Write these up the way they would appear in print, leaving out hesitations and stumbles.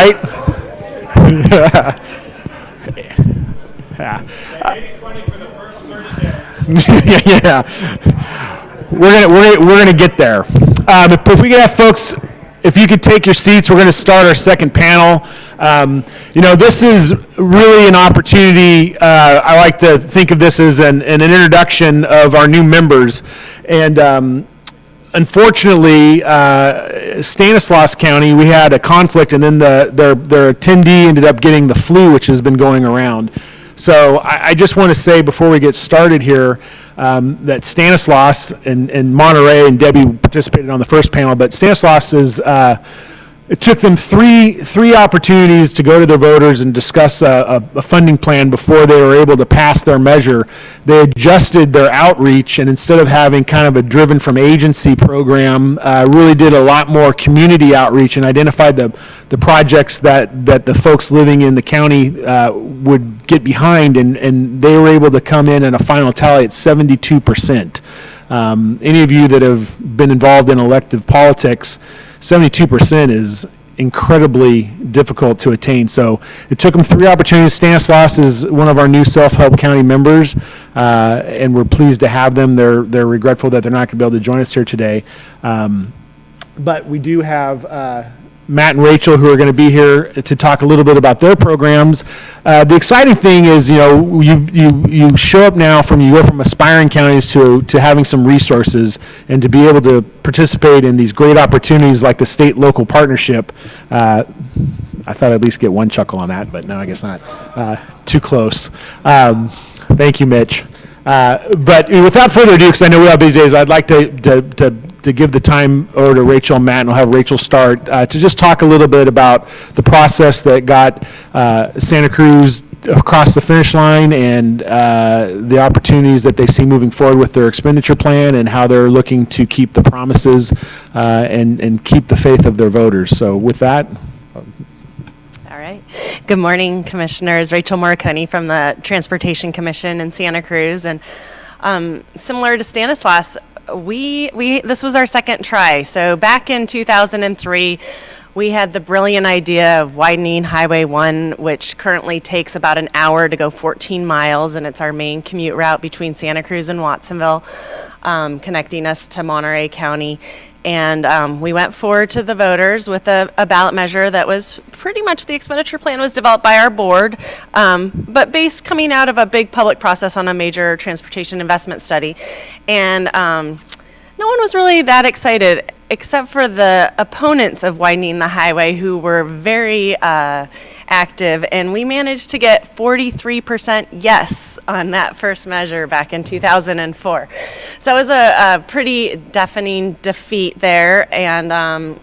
right? Yeah. Yeah. We're gonna get there. If we could have folks, if you could take your seats, we're going to start our second panel. This is really an opportunity. I like to think of this as an introduction of our new members, and unfortunately, Stanislaus County, we had a conflict, and then their attendee ended up getting the flu, which has been going around. So I just want to say before we get started here that Stanislaus and Monterey, and Debbie participated on the first panel, but Stanislaus is, it took them three opportunities to go to their voters and discuss a funding plan before they were able to pass their measure. They adjusted their outreach, and instead of having kind of a driven from agency program, really did a lot more community outreach and identified the projects that the folks living in the county would get behind, and they were able to come in at a final tally at 72%. Any of you that have been involved in elective politics, 72% is incredibly difficult to attain. So it took them three opportunities. Stanislaus is one of our new self-help county members, and we're pleased to have them. They're regretful that they're not going to be able to join us here today. But we do have Matt and Rachel, who are going to be here to talk a little bit about their programs. The exciting thing is, you show up now you go from aspiring counties to having some resources, and to be able to participate in these great opportunities like the state-local partnership. I thought I'd at least get one chuckle on that, but no, I guess not. Too close. Thank you, Mitch. But without further ado, because I know we have busy days, I'd like to give the time over to Rachel and Matt, and we'll have Rachel start to just talk a little bit about the process that got Santa Cruz across the finish line, and the opportunities that they see moving forward with their expenditure plan, and how they're looking to keep the promises and keep the faith of their voters. So with that. All right. Good morning, Commissioners. Rachel Morricone from the Transportation Commission in Santa Cruz. And similar to Stanislaus, this was our second try. So back in 2003, we had the brilliant idea of widening Highway 1, which currently takes about an hour to go 14 miles, and it's our main commute route between Santa Cruz and Watsonville, connecting us to Monterey County. And we went forward to the voters with a ballot measure that was pretty much, the expenditure plan was developed by our board, but based coming out of a big public process on a major transportation investment study. And no one was really that excited, except for the opponents of widening the highway, who were very active, and we managed to get 43% yes on that first measure back in 2004. So it was a pretty deafening defeat there, and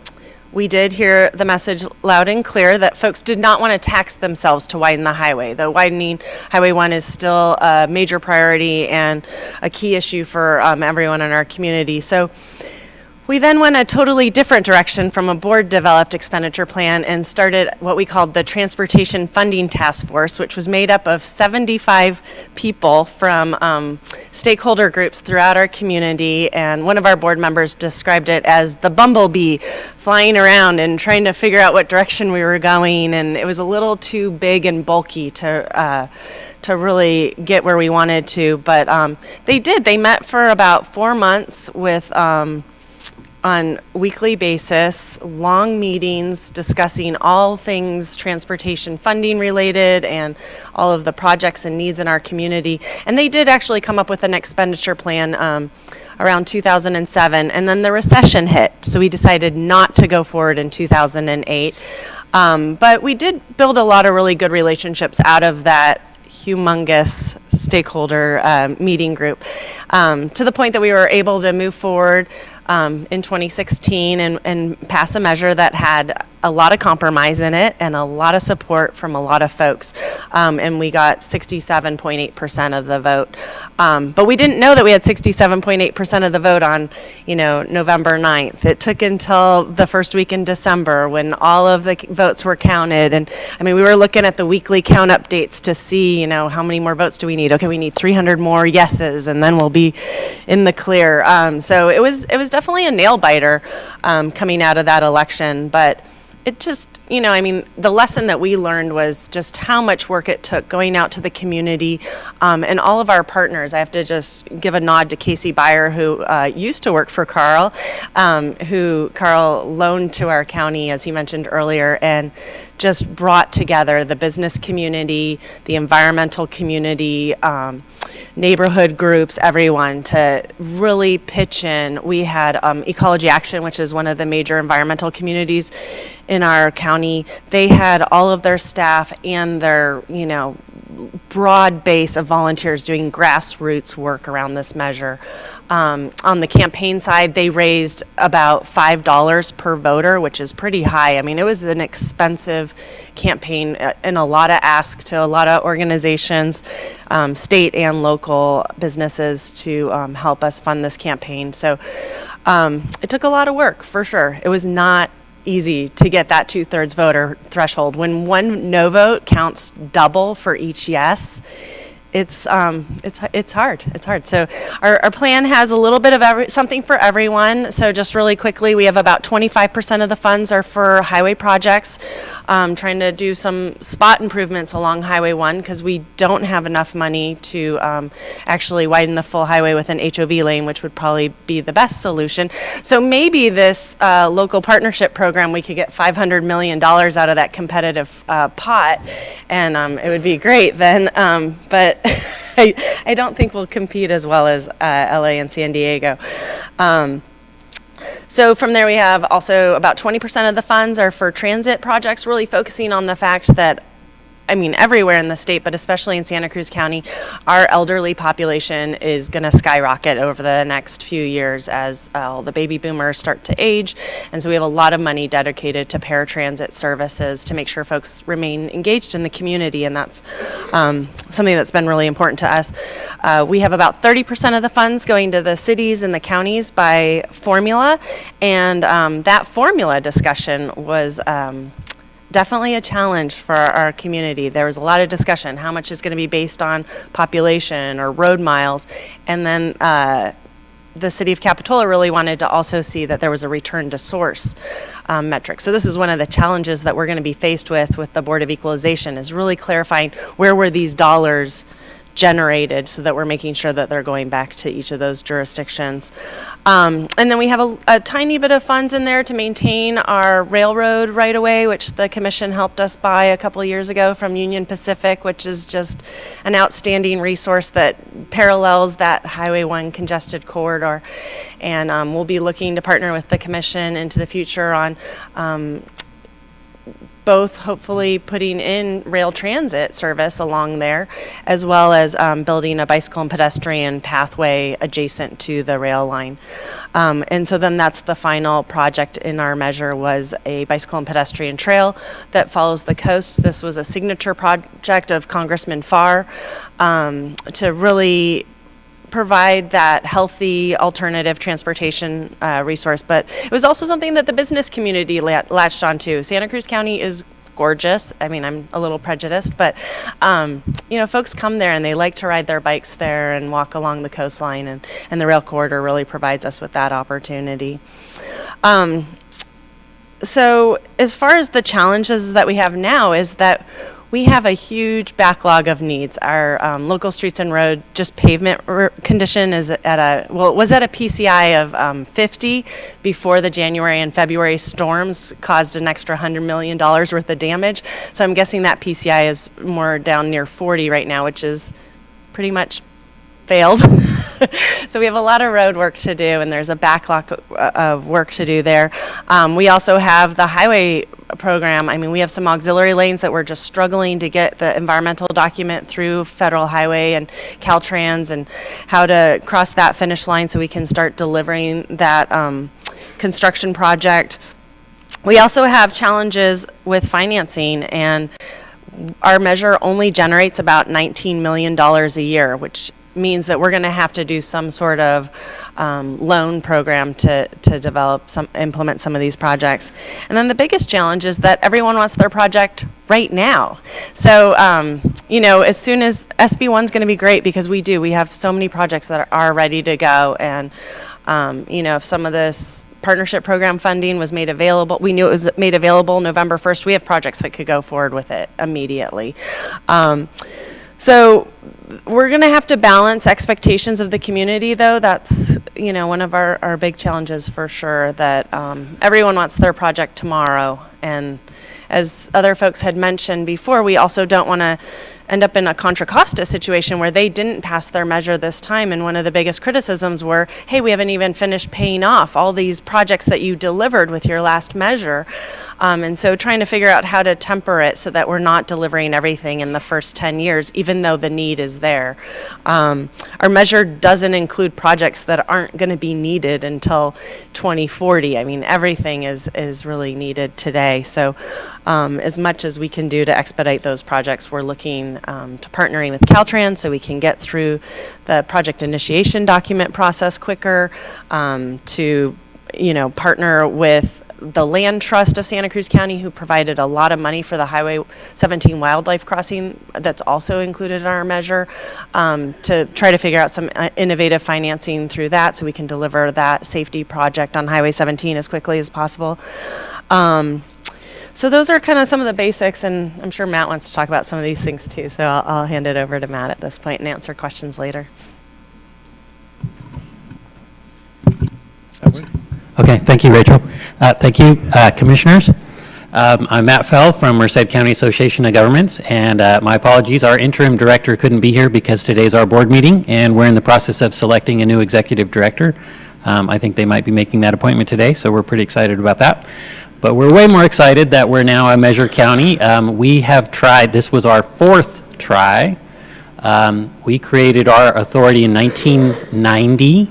we did hear the message loud and clear that folks did not want to tax themselves to widen the highway. The widening Highway 1 is still a major priority and a key issue for everyone in our community. So we then went a totally different direction from a board-developed expenditure plan and started what we called the Transportation Funding Task Force, which was made up of 75 people from stakeholder groups throughout our community. And one of our board members described it as the bumblebee flying around and trying to figure out what direction we were going. And it was a little too big and bulky to really get where we wanted to. But they did. They met for about 4 months with on weekly basis, long meetings discussing all things transportation funding related and all of the projects and needs in our community. And they did actually come up with an expenditure plan around 2007, and then the recession hit, so we decided not to go forward in 2008. But we did build a lot of really good relationships out of that humongous stakeholder meeting group, to the point that we were able to move forward in 2016 and pass a measure that had a lot of compromise in it and a lot of support from a lot of folks, and we got 67.8% of the vote. But we didn't know that we had 67.8% of the vote on, November 9th. It took until the first week in December when all of the votes were counted, and we were looking at the weekly count updates to see, how many more votes do we need? Okay, we need 300 more yeses, and then we'll be in the clear. So it was definitely a nail biter coming out of that election, but it just, I mean, the lesson that we learned was just how much work it took going out to the community, and all of our partners. I have to just give a nod to Casey Byer, who used to work for Carl, who Carl loaned to our county, as he mentioned earlier, and just brought together the business community, the environmental community, neighborhood groups, everyone to really pitch in. We had Ecology Action, which is one of the major environmental communities in our county. They had all of their staff and their, broad base of volunteers doing grassroots work around this measure. On the campaign side, they raised about $5 per voter, which is pretty high. I mean, it was an expensive campaign and a lot of ask to a lot of organizations, state and local businesses to help us fund this campaign. So it took a lot of work, for sure. It was not easy to get that 2/3 voter threshold. When one no vote counts double for each yes, it's hard. It's hard. So our plan has a little bit of something for everyone. So just really quickly, we have about 25% of the funds are for highway projects, trying to do some spot improvements along Highway 1 because we don't have enough money to actually widen the full highway with an HOV lane, which would probably be the best solution. So maybe this local partnership program, we could get $500 million out of that competitive pot, and it would be great then. But I don't think we'll compete as well as LA and San Diego. So from there, we have also about 20% of the funds are for transit projects, really focusing on the fact that, everywhere in the state, but especially in Santa Cruz County, our elderly population is going to skyrocket over the next few years as all the baby boomers start to age. And so we have a lot of money dedicated to paratransit services to make sure folks remain engaged in the community. And that's something that's been really important to us. We have about 30% of the funds going to the cities and the counties by formula. And that formula discussion was definitely a challenge for our community. There was a lot of discussion, how much is going to be based on population or road miles, and then the city of Capitola really wanted to also see that there was a return to source metric. So this is one of the challenges that we're going to be faced with the Board of Equalization, is really clarifying where were these dollars generated so that we're making sure that they're going back to each of those jurisdictions. And then we have a tiny bit of funds in there to maintain our railroad right-of-way, which the commission helped us buy a couple of years ago from Union Pacific, which is just an outstanding resource that parallels that Highway 1 congested corridor. And we'll be looking to partner with the commission into the future on both hopefully putting in rail transit service along there, as well as building a bicycle and pedestrian pathway adjacent to the rail line. And so then that's the final project in our measure, was a bicycle and pedestrian trail that follows the coast. This was a signature project of Congressman Farr to really provide that healthy alternative transportation resource. But it was also something that the business community latched onto. Santa Cruz County is gorgeous. I'm a little prejudiced, but folks come there and they like to ride their bikes there and walk along the coastline, and the rail corridor really provides us with that opportunity. So as far as the challenges that we have now is that we have a huge backlog of needs. Our local streets and road, just pavement condition is it was at a PCI of 50 before the January and February storms caused an extra $100 million worth of damage. So I'm guessing that PCI is more down near 40 right now, which is pretty much failed. So we have a lot of road work to do, and there's a backlog of work to do there. We also have the highway program. We have some auxiliary lanes that we're just struggling to get the environmental document through Federal Highway and Caltrans, and how to cross that finish line so we can start delivering that construction project. We also have challenges with financing, and our measure only generates about $19 million a year, which means that we're going to have to do some sort of loan program to implement some of these projects. And then the biggest challenge is that everyone wants their project right now. So, as soon as SB1 is going to be great, because we have so many projects that are ready to go, and if some of this partnership program funding was made available. We knew it was made available November 1st. We have projects that could go forward with it immediately. So we're going to have to balance expectations of the community, though. That's, one of our big challenges for sure, that everyone wants their project tomorrow. And as other folks had mentioned before, we also don't want to end up in a Contra Costa situation where they didn't pass their measure this time, and one of the biggest criticisms were, hey, we haven't even finished paying off all these projects that you delivered with your last measure. And so trying to figure out how to temper it so that we're not delivering everything in the first 10 years, even though the need is there. Our measure doesn't include projects that aren't going to be needed until 2040. I mean, everything is really needed today. So as much as we can do to expedite those projects, we're looking to partnering with Caltrans so we can get through the project initiation document process quicker, to partner with the Land Trust of Santa Cruz County, who provided a lot of money for the Highway 17 wildlife crossing that's also included in our measure, to try to figure out some innovative financing through that so we can deliver that safety project on Highway 17 as quickly as possible. So those are kind of some of the basics, and I'm sure Matt wants to talk about some of these things too, so I'll hand it over to Matt at this point and answer questions later. Okay, thank you, Rachel. Thank you, commissioners. I'm Matt Fell from Merced County Association of Governments, and my apologies, our interim director couldn't be here because today's our board meeting, and we're in the process of selecting a new executive director. I think they might be making that appointment today, so we're pretty excited about that. But we're way more excited that we're now a Measure County. We have tried, this was our fourth try. We created our authority in 1990.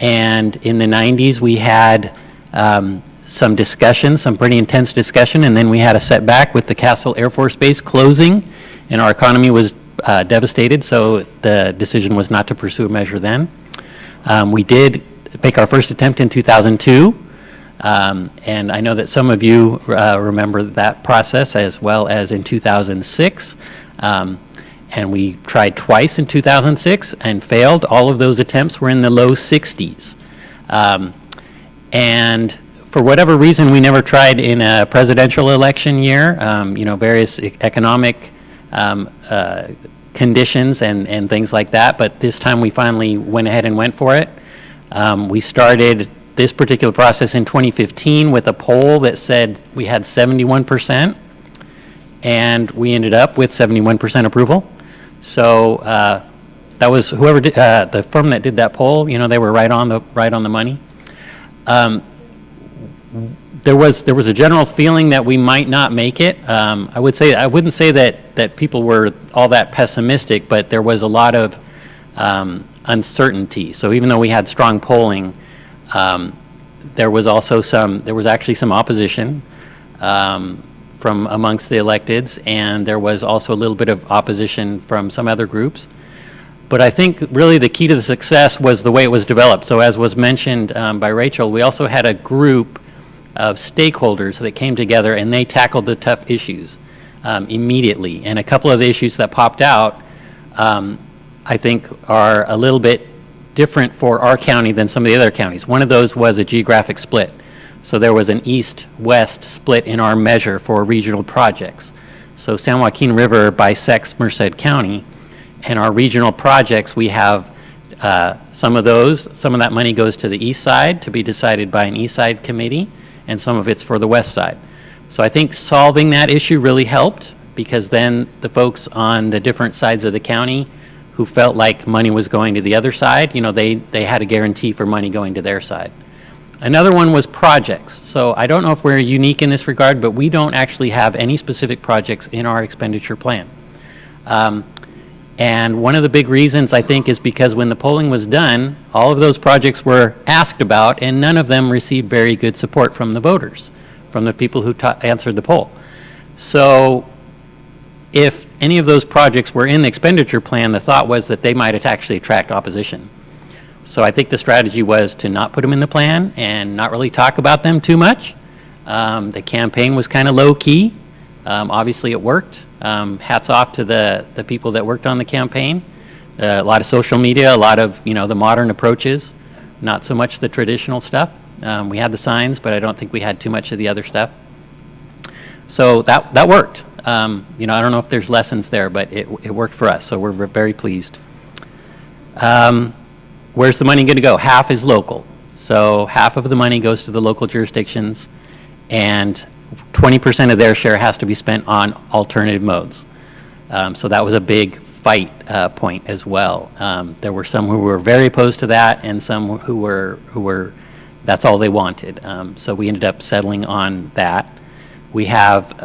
And in the 90s, we had some discussion, some pretty intense discussion, and then we had a setback with the Castle Air Force Base closing, and our economy was devastated, so the decision was not to pursue a measure then. We did make our first attempt in 2002, and I know that some of you remember that process, as well as in 2006. And we tried twice in 2006 and failed. All of those attempts were in the low 60s. And for whatever reason, we never tried in a presidential election year, various economic conditions and things like that. But this time we finally went ahead and went for it. We started this particular process in 2015 with a poll that said we had 71%, and we ended up with 71% approval. So that was whoever did, the firm that did that poll. They were right on the money. There was a general feeling that we might not make it. I wouldn't say that people were all that pessimistic, but there was a lot of uncertainty. So even though we had strong polling, there was actually some opposition. From amongst the electeds, and there was also a little bit of opposition from some other groups. But I think really the key to the success was the way it was developed. So as was mentioned by Rachel, we also had a group of stakeholders that came together and they tackled the tough issues immediately. And a couple of the issues that popped out, I think, are a little bit different for our county than some of the other counties. One of those was a geographic split. So there was an east-west split in our measure for regional projects. So San Joaquin River bisects Merced County, and our regional projects, we have some of that money goes to the east side to be decided by an east side committee, and some of it's for the west side. So I think solving that issue really helped, because then the folks on the different sides of the county who felt like money was going to the other side, they had a guarantee for money going to their side. Another one was projects. So I don't know if we're unique in this regard, but we don't actually have any specific projects in our expenditure plan. And one of the big reasons, I think, is because when the polling was done, all of those projects were asked about, and none of them received very good support from the voters, from the people who answered the poll. So if any of those projects were in the expenditure plan, the thought was that they might actually attract opposition. So I think the strategy was to not put them in the plan and not really talk about them too much. The campaign was kind of low key. Obviously it worked. Hats off to the people that worked on the campaign. A lot of social media, a lot of the modern approaches, not so much the traditional stuff. We had the signs, but I don't think we had too much of the other stuff. So that worked. You know, I don't know if there's lessons there, but it worked for us, so we're very pleased. Where's the money going to go? Half is local. So half of the money goes to the local jurisdictions, and 20% of their share has to be spent on alternative modes. So that was a big fight point as well. There were some who were very opposed to that, and some who were that's all they wanted. So we ended up settling on that. We have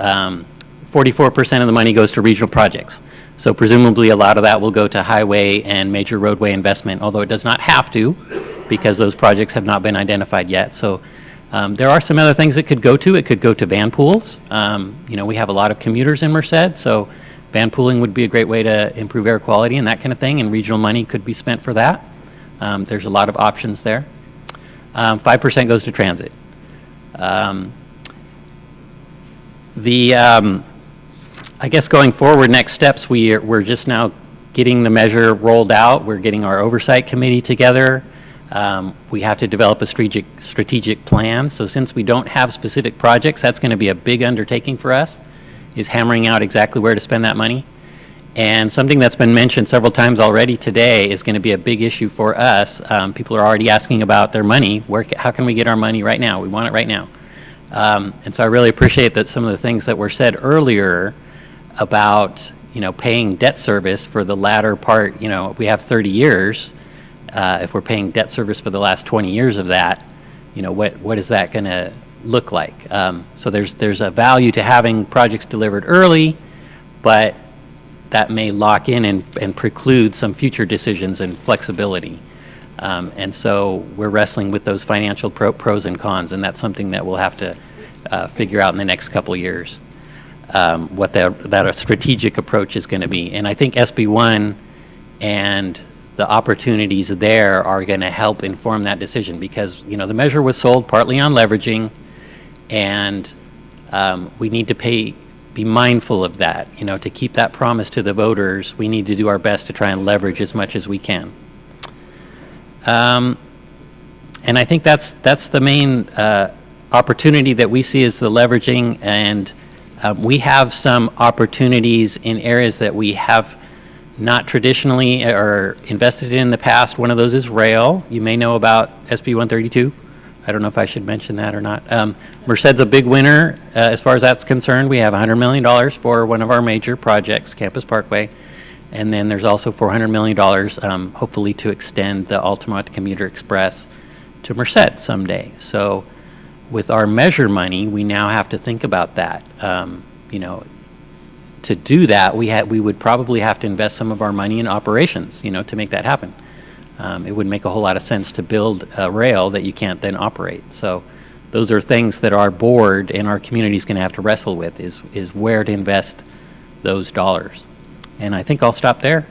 44% of the money goes to regional projects. So presumably a lot of that will go to highway and major roadway investment, although it does not have to, because those projects have not been identified yet. So there are some other things it could go to. It could go to van pools. You know, we have a lot of commuters in Merced, so van pooling would be a great way to improve air quality and that kind of thing, and regional money could be spent for that. There's a lot of options there. 5% goes to transit. I guess going forward, next steps, we're just now getting the measure rolled out. We're getting our oversight committee together. We have to develop a strategic plan. So since we don't have specific projects, that's going to be a big undertaking for us, is hammering out exactly where to spend that money. And something that's been mentioned several times already today is going to be a big issue for us. People are already asking about their money. How can we get our money right now? We want it right now. And so I really appreciate that some of the things that were said earlier about, you know, paying debt service for the latter part. You know, we have 30 years. If we're paying debt service for the last 20 years of that, you know, what is that going to look like? So there's a value to having projects delivered early, but that may lock in and preclude some future decisions and flexibility. And so we're wrestling with those financial pros and cons, and that's something that we'll have to figure out in the next couple of years, what that strategic approach is going to be. And I think SB1 and the opportunities there are going to help inform that decision, because, you know, the measure was sold partly on leveraging, and we need to be mindful of that. You know, to keep that promise to the voters, we need to do our best to try and leverage as much as we can. And I think that's the main opportunity that we see, is the leveraging, and we have some opportunities in areas that we have not traditionally or invested in the past. One of those is rail. You may know about SB 132. I don't know if I should mention that or not. Merced's a big winner as far as that's concerned. We have $100 million for one of our major projects, Campus Parkway. And then there's also $400 million, hopefully, to extend the Altamont Commuter Express to Merced someday. So with our measure money, we now have to think about that. You know, to do that, we would probably have to invest some of our money in operations, you know, to make that happen. It wouldn't make a whole lot of sense to build a rail that you can't then operate. So those are things that our board and our community is going to have to wrestle with, is where to invest those dollars. And I think I'll stop there.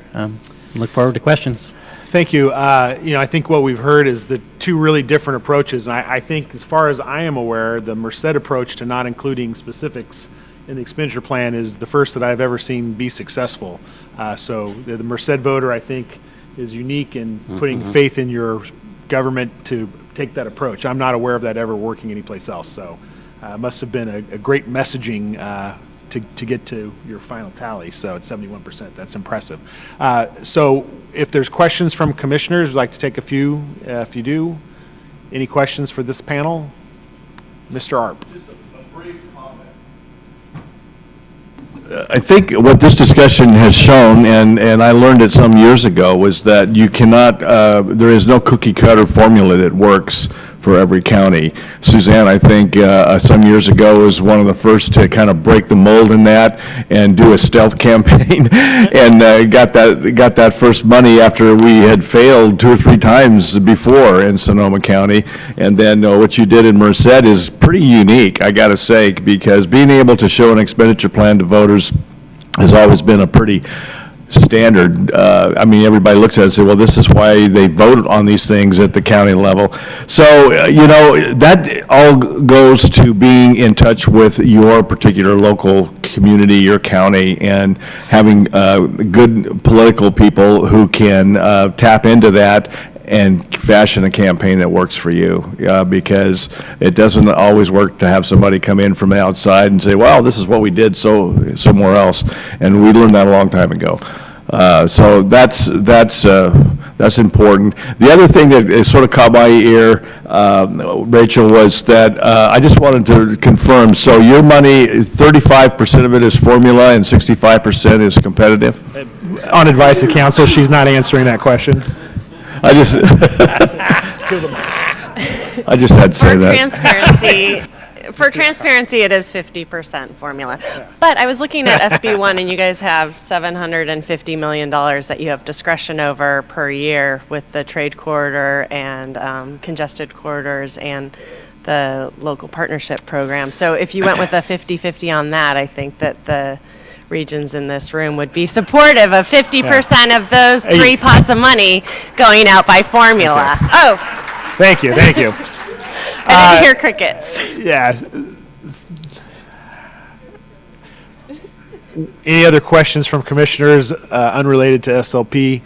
Look forward to questions. Thank you. You know, I think what we've heard is the two really different approaches. And I think, as far as I am aware, the Merced approach to not including specifics in the expenditure plan is the first that I've ever seen be successful. So the Merced voter, I think, is unique in putting faith in your government to take that approach. I'm not aware of that ever working anyplace else. So it must have been a great messaging to get to your final tally. So it's 71%. That's impressive. So if there's questions from commissioners, we'd like to take a few. If you do, any questions for this panel? Mr. Arp. Just a brief comment. I think what this discussion has shown, and I learned it some years ago, was that you cannot, there is no cookie cutter formula that works for every county. Suzanne, I think, some years ago was one of the first to kind of break the mold in that and do a stealth campaign, and got that first money after we had failed 2 or 3 times before in Sonoma County. And then what you did in Merced is pretty unique, I got to say, because being able to show an expenditure plan to voters has always been a pretty standard. I mean, everybody looks at it and says, well, this is why they vote on these things at the county level. So, you know, that all goes to being in touch with your particular local community, your county, and having good political people who can tap into that and fashion a campaign that works for you, because it doesn't always work to have somebody come in from the outside and say, well, this is what we did somewhere else, and we learned that a long time ago. So that's important. The other thing that sort of caught my ear, Rachel, was that I just wanted to confirm, so your money, 35% of it is formula and 65% is competitive? On advice of counsel, she's not answering that question. I just had to say For that. for transparency, it is 50% formula. But I was looking at SB1, and you guys have $750 million that you have discretion over per year with the trade corridor and congested corridors and the local partnership program. So if you went with a 50-50 on that, I think that the regions in this room would be supportive of 50% of those 3 pots of money going out by formula. Okay. Oh, Thank you. I didn't hear crickets. Yeah. Any other questions from commissioners unrelated to SLP?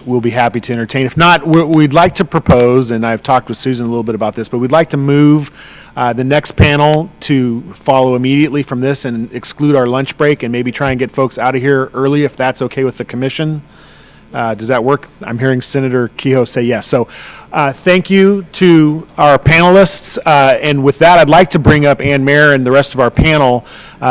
We'll be happy to entertain. If not, we'd like to propose, and I've talked with Susan a little bit about this, but we'd like to move the next panel to follow immediately from this and exclude our lunch break and maybe try and get folks out of here early if that's okay with the commission. Does that work? I'm hearing Senator Kehoe say yes. So thank you to our panelists. And with that, I'd like to bring up Ann Mayer and the rest of our panel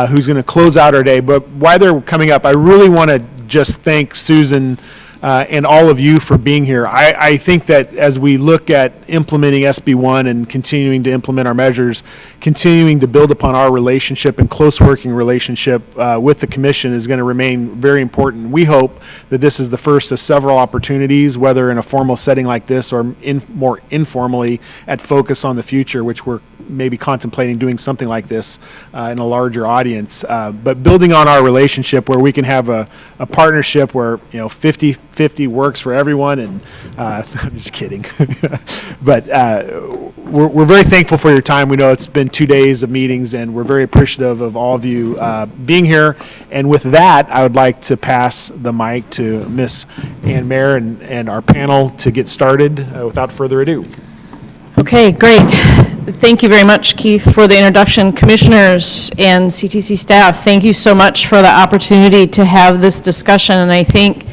who's going to close out our day. But while they're coming up, I really want to just thank Susan and all of you for being here. I think that as we look at implementing SB1 and continuing to implement our measures, continuing to build upon our relationship and close working relationship with the commission is going to remain very important. We hope that this is the first of several opportunities, whether in a formal setting like this or more informally at Focus on the Future, which we're maybe contemplating doing something like this in a larger audience. But building on our relationship where we can have a partnership where 50-50 works for everyone, and I'm just kidding. But we're very thankful for your time. We know it's been 2 days of meetings, and we're very appreciative of all of you being here. And with that, I would like to pass the mic to Ms. Ann Mayer and our panel to get started without further ado. Okay, great. Thank you very much, Keith, for the introduction. Commissioners and CTC staff, thank you so much for the opportunity to have this discussion. And I think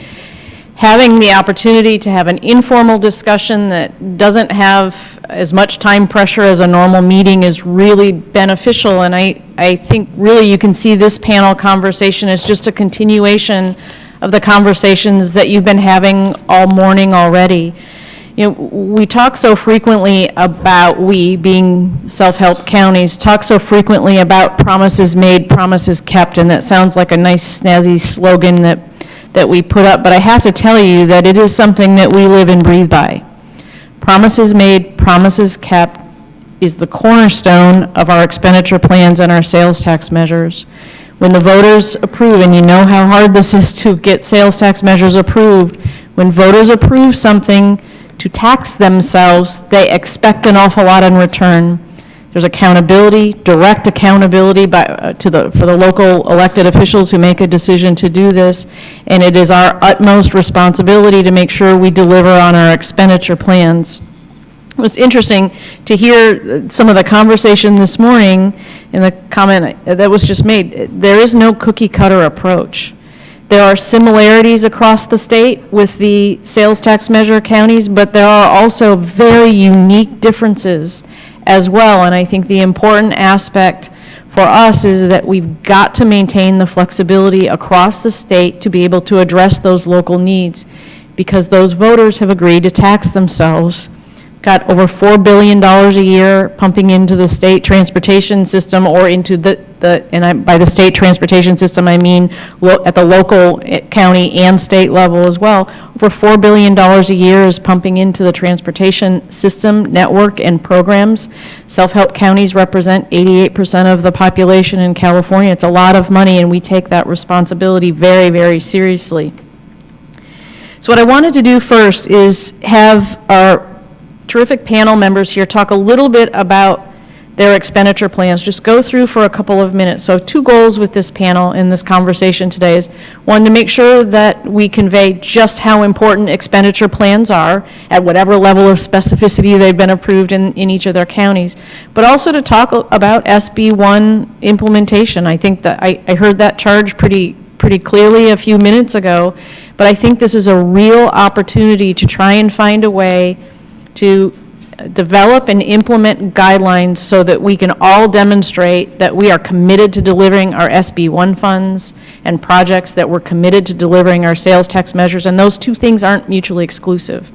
having the opportunity to have an informal discussion that doesn't have as much time pressure as a normal meeting is really beneficial. And I think really you can see this panel conversation as just a continuation of the conversations that you've been having all morning already. We talk so frequently about, we being self-help counties, talk so frequently about promises made, promises kept, and that sounds like a nice snazzy slogan that we put up, but I have to tell you that it is something that we live and breathe by. Promises made, promises kept is the cornerstone of our expenditure plans and our sales tax measures. When the voters approve, and you know how hard this is to get sales tax measures approved, when voters approve something to tax themselves, they expect an awful lot in return. There's accountability, direct accountability for the local elected officials who make a decision to do this, and it is our utmost responsibility to make sure we deliver on our expenditure plans. It was interesting to hear some of the conversation this morning in the comment that was just made. There is no cookie cutter approach. There are similarities across the state with the sales tax measure counties, but there are also very unique differences as well. And I think the important aspect for us is that we've got to maintain the flexibility across the state to be able to address those local needs, because those voters have agreed to tax themselves. Got over $4 billion a year pumping into the state transportation system, or into by the state transportation system, I mean at the local, county, and state level as well. Over $4 billion a year is pumping into the transportation system, network, and programs. Self-help counties represent 88% of the population in California. It's a lot of money, and we take that responsibility very, very seriously. So what I wanted to do first is have our terrific panel members here talk a little bit about their expenditure plans, just go through for a couple of minutes. So 2 goals with this panel in this conversation today is, one, to make sure that we convey just how important expenditure plans are at whatever level of specificity they've been approved in each of their counties, but also to talk about SB1 implementation. I think that I heard that charge pretty clearly a few minutes ago, but I think this is a real opportunity to try and find a way to develop and implement guidelines so that we can all demonstrate that we are committed to delivering our SB1 funds and projects, that we're committed to delivering our sales tax measures, and those 2 things aren't mutually exclusive.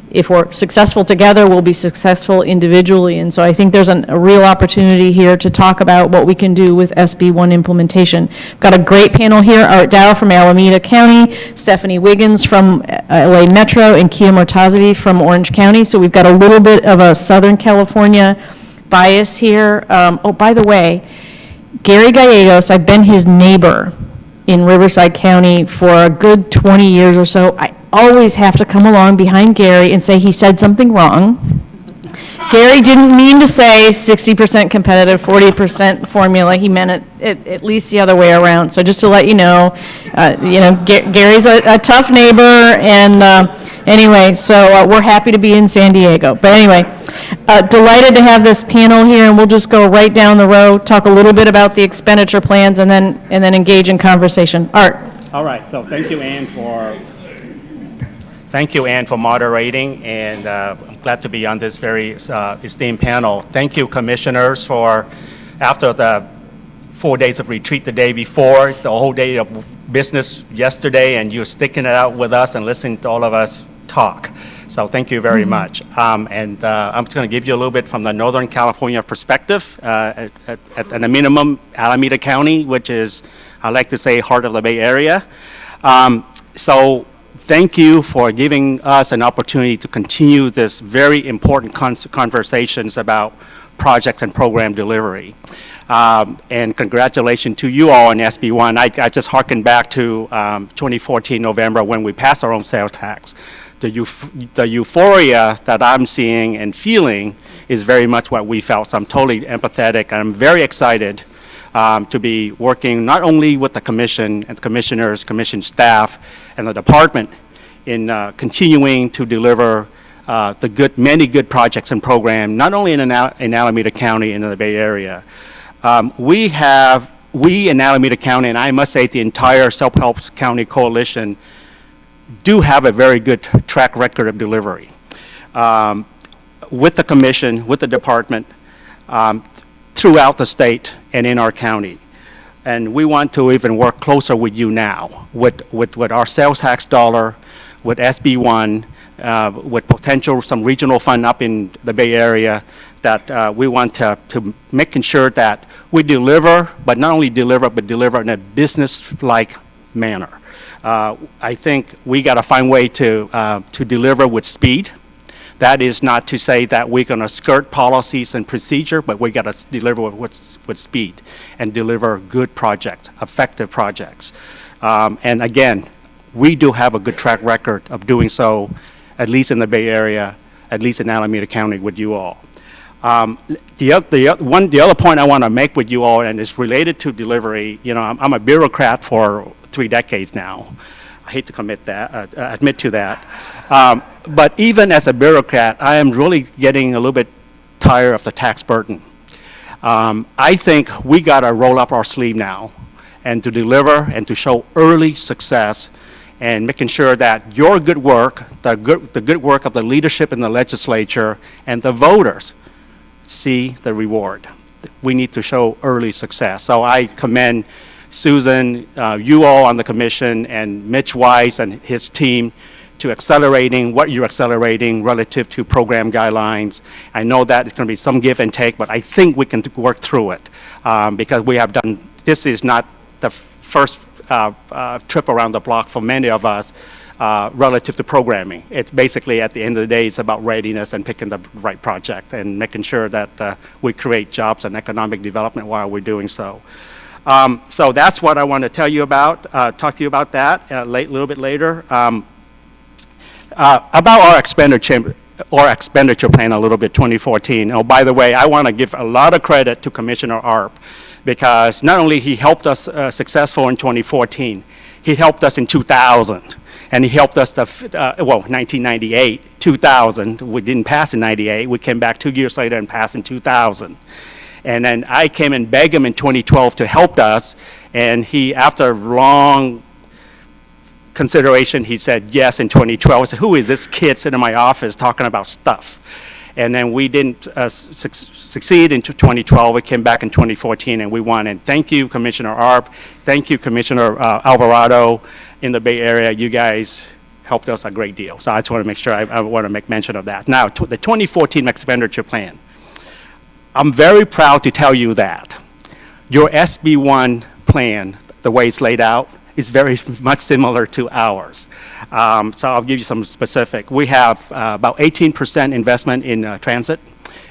If we're successful together, we'll be successful individually, and so I think there's a real opportunity here to talk about what we can do with SB1 implementation. We've got a great panel here: Art Dow from Alameda County, Stephanie Wiggins from LA Metro, and Kia Mortazavi from Orange County. So we've got a little bit of a Southern California bias here. Oh, by the way, Gary Gallegos, I've been his neighbor in Riverside County for a good 20 years or so. I always have to come along behind Gary and say he said something wrong. Gary didn't mean to say 60% competitive, 40% formula. He meant it at least the other way around. So just to let you know, Gary's a tough neighbor, and anyway, so we're happy to be in San Diego. But anyway, delighted to have this panel here, and we'll just go right down the row, talk a little bit about the expenditure plans, and then engage in conversation. Art. All right, so thank you, Ann, for moderating, and I'm glad to be on this very esteemed panel. Thank you, commissioners, for, after the 4 days of retreat the day before, the whole day of business yesterday, and you're sticking it out with us and listening to all of us talk. So thank you very much. And I'm just going to give you a little bit from the Northern California perspective. At a minimum, Alameda County, which is, I like to say, heart of the Bay Area. So thank you for giving us an opportunity to continue this very important conversations about project and program delivery. And congratulations to you all on SB1. I just harken back to 2014 November when we passed our own sales tax. The euphoria that I'm seeing and feeling is very much what we felt. So I'm totally empathetic, and I'm very excited to be working not only with the commission and the commissioners, commission staff, and the department in continuing to deliver many good projects and programs, not only in Alameda County and in the Bay Area. We in Alameda County, and I must say the entire Self-Help County Coalition, do have a very good track record of delivery with the commission, with the department, throughout the state and in our county. And we want to even work closer with you now with our sales tax dollar, with SB1, with potential some regional fund up in the Bay Area, that we want to making sure that we deliver, but not only deliver, but deliver in a business-like manner. I think we got to find a way to deliver with speed. That is not to say that we're going to skirt policies and procedure, but we got to deliver with speed and deliver good projects, effective projects. And again, we do have a good track record of doing so, at least in the Bay Area, at least in Alameda County with you all. The other point I want to make with you all, and it's related to delivery, I'm a bureaucrat for 3 decades now. I hate to admit to that. But even as a bureaucrat, I am really getting a little bit tired of the tax burden. I think we got to roll up our sleeve now and to deliver and to show early success and making sure that your good work, the good work of the leadership in the legislature and the voters see the reward. We need to show early success. So I commend Susan, you all on the commission, and Mitch Weiss and his team to accelerating what you're accelerating relative to program guidelines. I know that it's going to be some give and take, but I think we can work through it because we have done, this is not the first trip around the block for many of us relative to programming. It's basically, at the end of the day, it's about readiness and picking the right project and making sure that we create jobs and economic development while we're doing so. So that's what I want to tell you about, talk to you about that a little bit later. About our our expenditure plan a little bit, 2014. Oh, by the way, I want to give a lot of credit to Commissioner Arp, because not only he helped us successful in 2014, he helped us in 2000, and he helped us, 1998, 2000, we didn't pass in 98, we came back 2 years later and passed in 2000. And then I came and begged him in 2012 to help us, and he, after long consideration, he said yes in 2012. I said, who is this kid sitting in my office talking about stuff? And then we didn't succeed in 2012. We came back in 2014 and we won. And thank you, Commissioner Arp. Thank you, Commissioner Alvarado in the Bay Area. You guys helped us a great deal. So I just want to make sure I want to make mention of that. Now, the 2014 expenditure plan. I'm very proud to tell you that your SB1 plan, the way it's laid out, is very much similar to ours. So I'll give you some specific. We have about 18% investment in transit.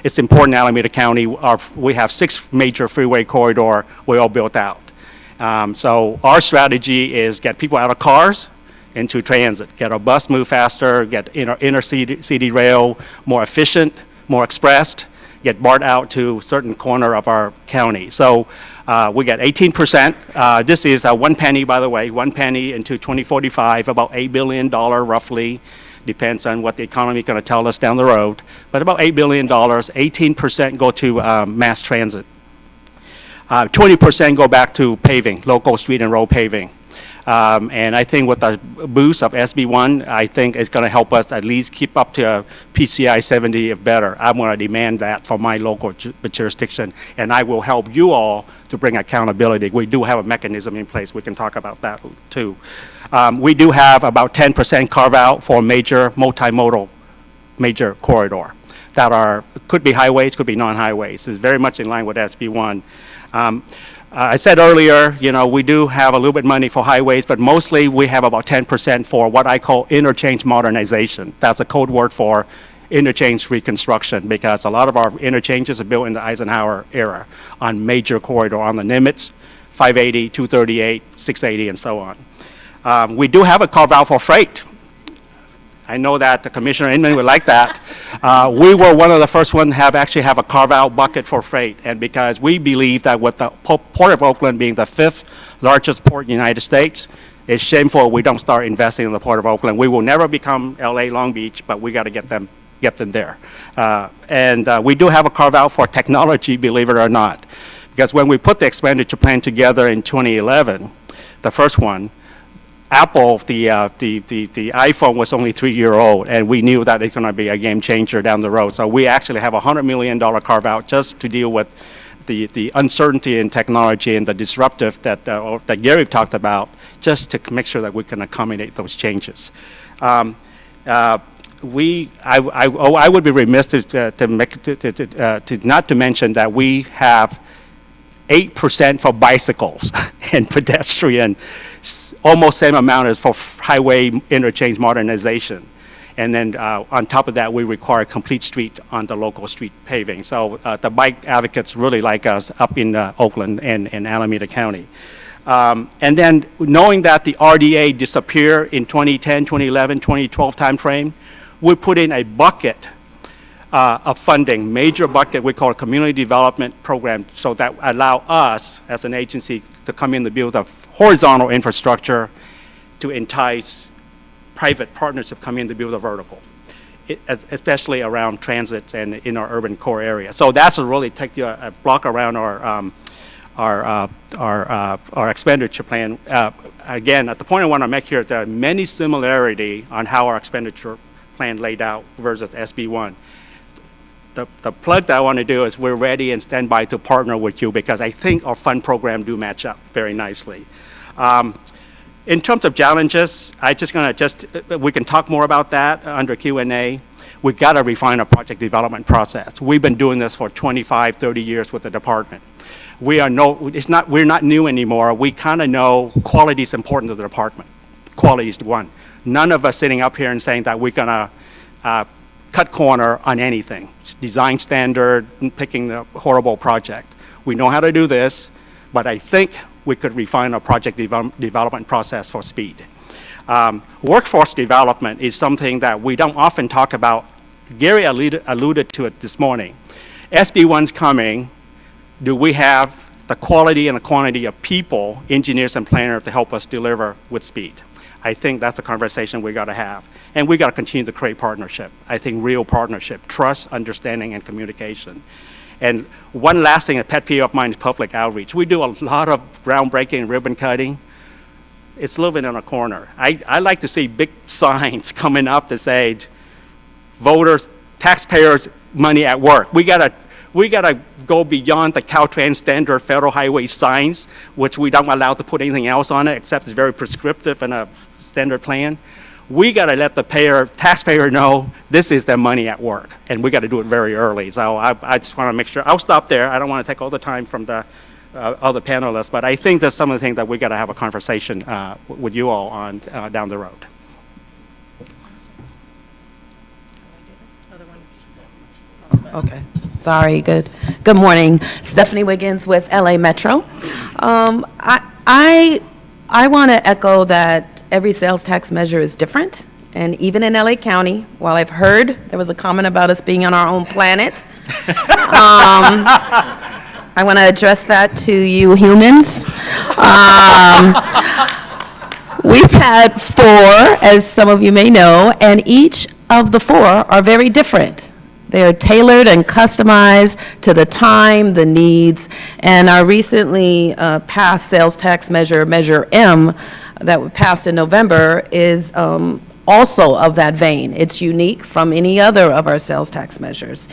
It's important in Alameda County. We have 6 major freeway corridor we all built out. So our strategy is get people out of cars into transit, get our bus move faster, get inner city rail more efficient, more expressed, get BART out to certain corner of our county. So we got 18%. This is 1 penny, by the way, 1 penny into 2045, about $8 billion roughly. Depends on what the economy is going to tell us down the road. But about $8 billion, 18% go to mass transit. 20% go back to paving, local street and road paving. And I think with the boost of SB1, I think it's going to help us at least keep up to PCI 70 if better. I'm going to demand that for my local jurisdiction, and I will help you all to bring accountability. We do have a mechanism in place. We can talk about that too. We do have about 10% carve out for major multimodal major corridor that could be highways, could be non-highways. It's very much in line with SB1. I said earlier, we do have a little bit of money for highways, but mostly we have about 10% for what I call interchange modernization. That's a code word for interchange reconstruction, because a lot of our interchanges are built in the Eisenhower era on major corridor, on the Nimitz, 580, 238, 680, and so on. We do have a carve out for freight. I know that the Commissioner Inman would like that. We were one of the first ones to actually have a carve-out bucket for freight, and because we believe that with the Port of Oakland being the 5th largest port in the United States, it's shameful we don't start investing in the Port of Oakland. We will never become LA Long Beach, but we got to get them there. And we do have a carve-out for technology, believe it or not, because when we put the expenditure plan together in 2011, the first one, Apple, the iPhone was only 3-year-old, and we knew that it's going to be a game changer down the road. So we actually have a $100 million carve out just to deal with the uncertainty in technology and the disruptive that Gary talked about, just to make sure that we can accommodate those changes. I would be remiss to not to mention that we have 8% for bicycles and pedestrian, almost same amount as for highway interchange modernization. And then on top of that, we require complete street on the local street paving. So the bike advocates really like us up in Oakland and Alameda County. And then knowing that the RDA disappeared in 2010, 2011, 2012 timeframe, we put in a bucket of funding, major bucket we call a community development program, so that allow us as an agency to come in to build a horizontal infrastructure to entice private partners to come in to build a vertical, especially around transit and in our urban core area. So that's really take you a block around our expenditure plan. Again, at the point I want to make here, there are many similarity on how our expenditure plan laid out versus SB1. The plug that I want to do is we're ready and stand by to partner with you, because I think our fund program do match up very nicely. In terms of challenges, we can talk more about that under Q&A. We've got to refine our project development process. We've been doing this for 25, 30 years with the department. We're not new anymore. We kind of know quality is important to the department. Quality is one. None of us sitting up here and saying that we're going to cut corner on anything. Design standard, picking the horrible project. We know how to do this, but I think we could refine our project development process for speed. Workforce development is something that we don't often talk about Gary alluded to it this morning. SB1's coming. Do we have the quality and the quantity of people, engineers and planners to help us deliver with speed? I think that's a conversation we got to have. And we got to continue to create partnership. I think real partnership, trust, understanding, and communication. And one last thing, a pet peeve of mine is public outreach. We do a lot of groundbreaking and ribbon cutting. It's a little bit in a corner. I like to see big signs coming up that say, voters, taxpayers, money at work. We gotta go beyond the Caltrans standard federal highway signs, which we don't allow to put anything else on it, except it's very prescriptive in a standard plan. We gotta let the taxpayer know this is their money at work, and we gotta do it very early. So I just wanna make sure, I'll stop there. I don't wanna take all the time from the other panelists, but I think that's some of the things that we gotta have a conversation with you all on down the road. Okay, sorry, good morning. Stephanie Wiggins with LA Metro. I want to echo that every sales tax measure is different, and even in LA County, while I've heard there was a comment about us being on our own planet, I want to address that to you humans. We've had 4, as some of you may know, and each of the 4 are very different. They are tailored and customized to the time, the needs, and our recently passed sales tax measure, Measure M, that was passed in November, is also of that vein. It's unique from any other of our sales tax measures.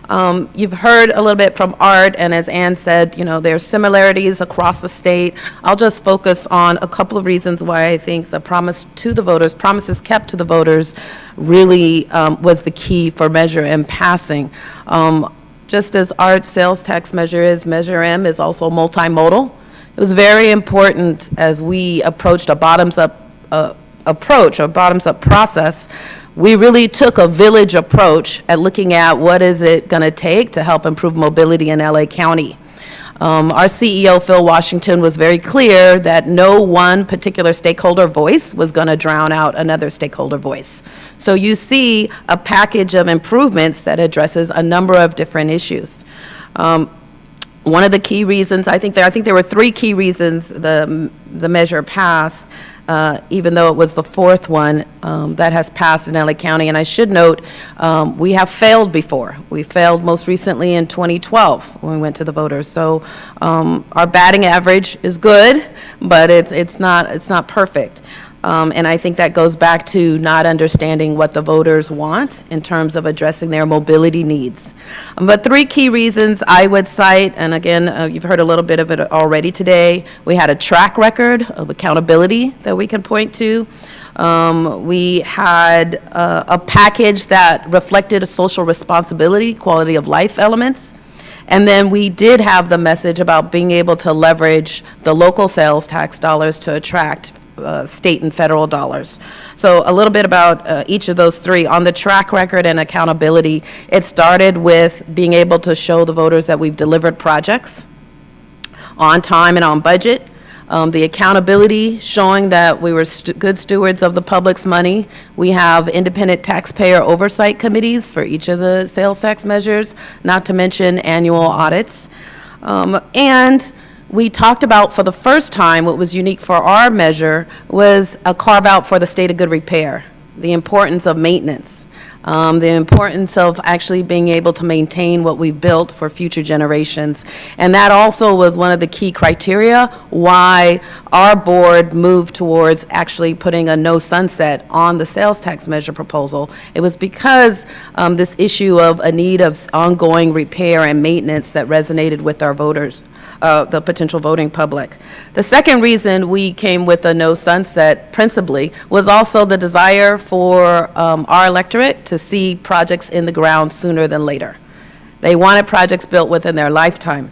You've heard a little bit from Art, and as Ann said, you know, there's similarities across the state. I'll just focus on a couple of reasons why I think the promise to the voters, promises kept to the voters, really was the key for Measure M passing. Just as Art's sales tax measure is, Measure M is also multimodal. It was very important as we approached a bottoms-up approach, a bottoms-up process. We really took a village approach at looking at what is it going to take to help improve mobility in LA County. Our CEO, Phil Washington, was very clear that no one particular stakeholder voice was going to drown out another stakeholder voice. So you see a package of improvements that addresses a number of different issues. One of the key reasons, I think there were 3 key reasons the measure passed, even though it was the 4th one that has passed in LA County. And I should note, we have failed before. We failed most recently in 2012 when we went to the voters. So our batting average is good, but it's not perfect. And I think that goes back to not understanding what the voters want in terms of addressing their mobility needs. But 3 key reasons I would cite, and again, you've heard a little bit of it already today. We had a track record of accountability that we can point to. We had a package that reflected a social responsibility, quality of life elements. And then we did have the message about being able to leverage the local sales tax dollars to attract state and federal dollars. So a little bit about each of those 3. On the track record and accountability, it started with being able to show the voters that we've delivered projects on time and on budget. The accountability, showing that we were good stewards of the public's money. We have independent taxpayer oversight committees for each of the sales tax measures, not to mention annual audits. And we talked about, for the first time, what was unique for our measure was a carve-out for the state of good repair, the importance of maintenance, the importance of actually being able to maintain what we've built for future generations. And that also was one of the key criteria why our board moved towards actually putting a no sunset on the sales tax measure proposal. It was because this issue of a need of ongoing repair and maintenance that resonated with our voters. The potential voting public. The second reason we came with a no sunset principally was also the desire for our electorate to see projects in the ground sooner than later. They wanted projects built within their lifetime.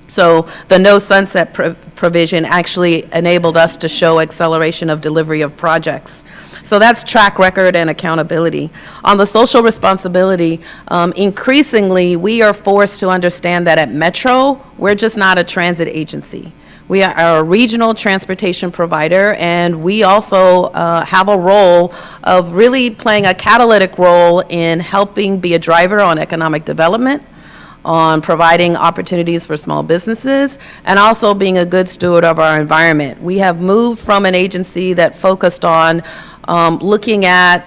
So the no sunset provision actually enabled us to show acceleration of delivery of projects. So that's track record and accountability. On the social responsibility, increasingly we are forced to understand that at Metro, we're just not a transit agency. We are a regional transportation provider, and we also have a role of really playing a catalytic role in helping be a driver on economic development, on providing opportunities for small businesses, and also being a good steward of our environment. We have moved from an agency that focused on looking at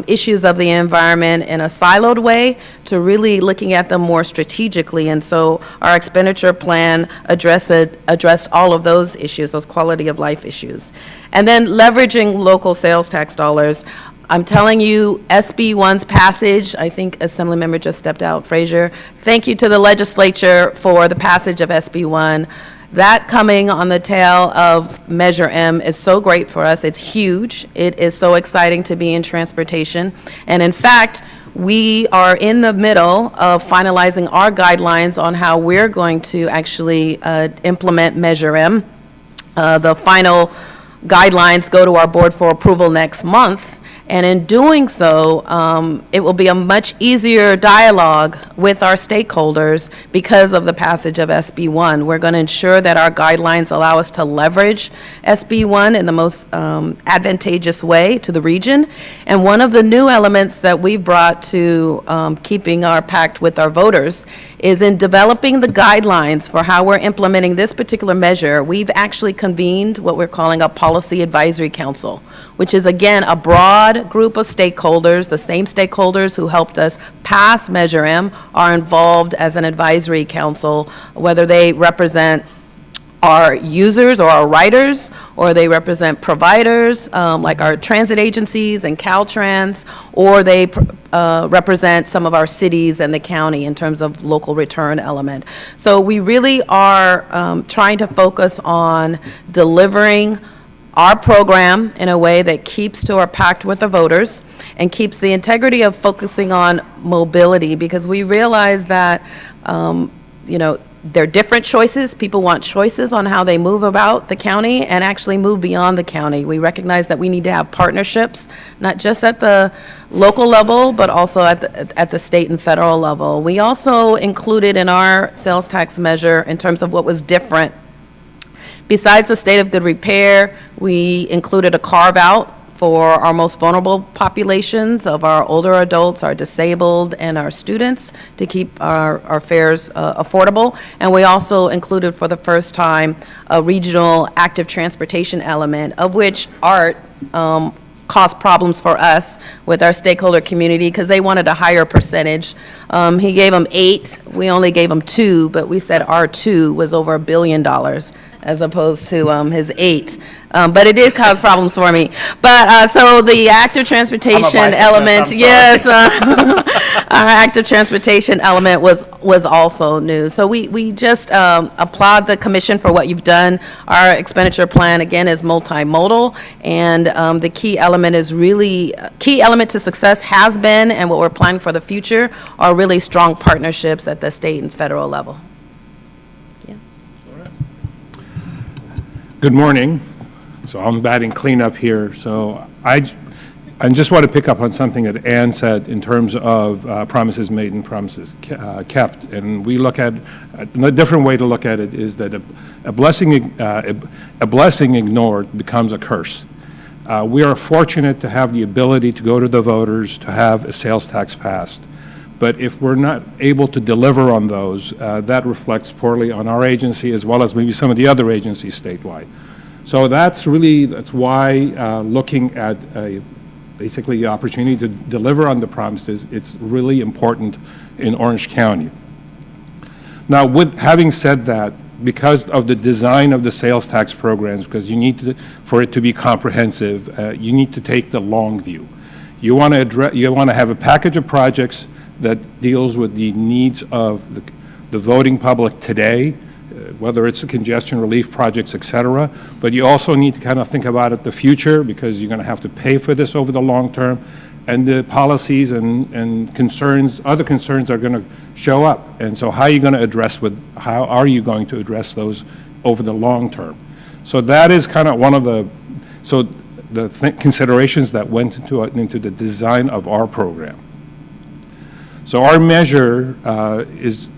issues of the environment in a siloed way to really looking at them more strategically. And so our expenditure plan addressed all of those issues, those quality of life issues. And then leveraging local sales tax dollars. I'm telling you, SB 1's passage, I think Assemblymember just stepped out, Frazier. Thank you to the legislature for the passage of SB 1. That coming on the tail of Measure M is so great for us. It's huge. It is so exciting to be in transportation. And in fact, we are in the middle of finalizing our guidelines on how we're going to actually implement Measure M. The final guidelines go to our board for approval next month. And in doing so, it will be a much easier dialogue with our stakeholders because of the passage of SB 1. We're going to ensure that our guidelines allow us to leverage SB 1 in the most advantageous way to the region. And one of the new elements that we brought to keeping our pact with our voters is in developing the guidelines for how we're implementing this particular measure. We've actually convened what we're calling a policy advisory council, which is, again, a broad group of stakeholders. The same stakeholders who helped us pass Measure M are involved as an advisory council, whether they represent our users or our riders, or they represent providers like our transit agencies and Caltrans, or they represent some of our cities and the county in terms of local return element. So we really are trying to focus on delivering our program in a way that keeps to our pact with the voters and keeps the integrity of focusing on mobility, because we realize that, there are different choices. People want choices on how they move about the county and actually move beyond the county. We recognize that we need to have partnerships, not just at the local level, but also at the state and federal level. We also included in our sales tax measure, in terms of what was different, besides the state of good repair, we included a carve-out for our most vulnerable populations of our older adults, our disabled, and our students to keep our fares affordable. And we also included for the first time a regional active transportation element, of which ART caused problems for us with our stakeholder community because they wanted a higher percentage. He gave them 8, we only gave them 2, but we said our 2 was over $1 billion as opposed to his 8. But it did cause problems for me. But so the active transportation element, yes, our active transportation element was also new. So we just applaud the commission for what you've done. Our expenditure plan, again, is multimodal, and the key element is really, key element to success has been, and what we're planning for the future, are really strong partnerships at the state and federal level. Good morning. So I'm batting cleanup here. So I just want to pick up on something that Ann said in terms of promises made and promises kept. And we look at a different way to look at it is that a blessing ignored becomes a curse. We are fortunate to have the ability to go to the voters to have a sales tax passed. But if we're not able to deliver on those, that reflects poorly on our agency as well as maybe some of the other agencies statewide. So that's why looking at basically the opportunity to deliver on the promises, it's really important in Orange County. Now, with having said that, because of the design of the sales tax programs, because you need to, for it to be comprehensive, you need to take the long view. You want to have a package of projects that deals with the needs of the voting public today, whether it's congestion relief projects, et cetera, but you also need to kind of think about it the future, because you're going to have to pay for this over the long term, and the policies and concerns, other concerns are going to show up. And so how are you going to address those over the long term? So that is kind of one of the considerations that went into the design of our program. So our measure is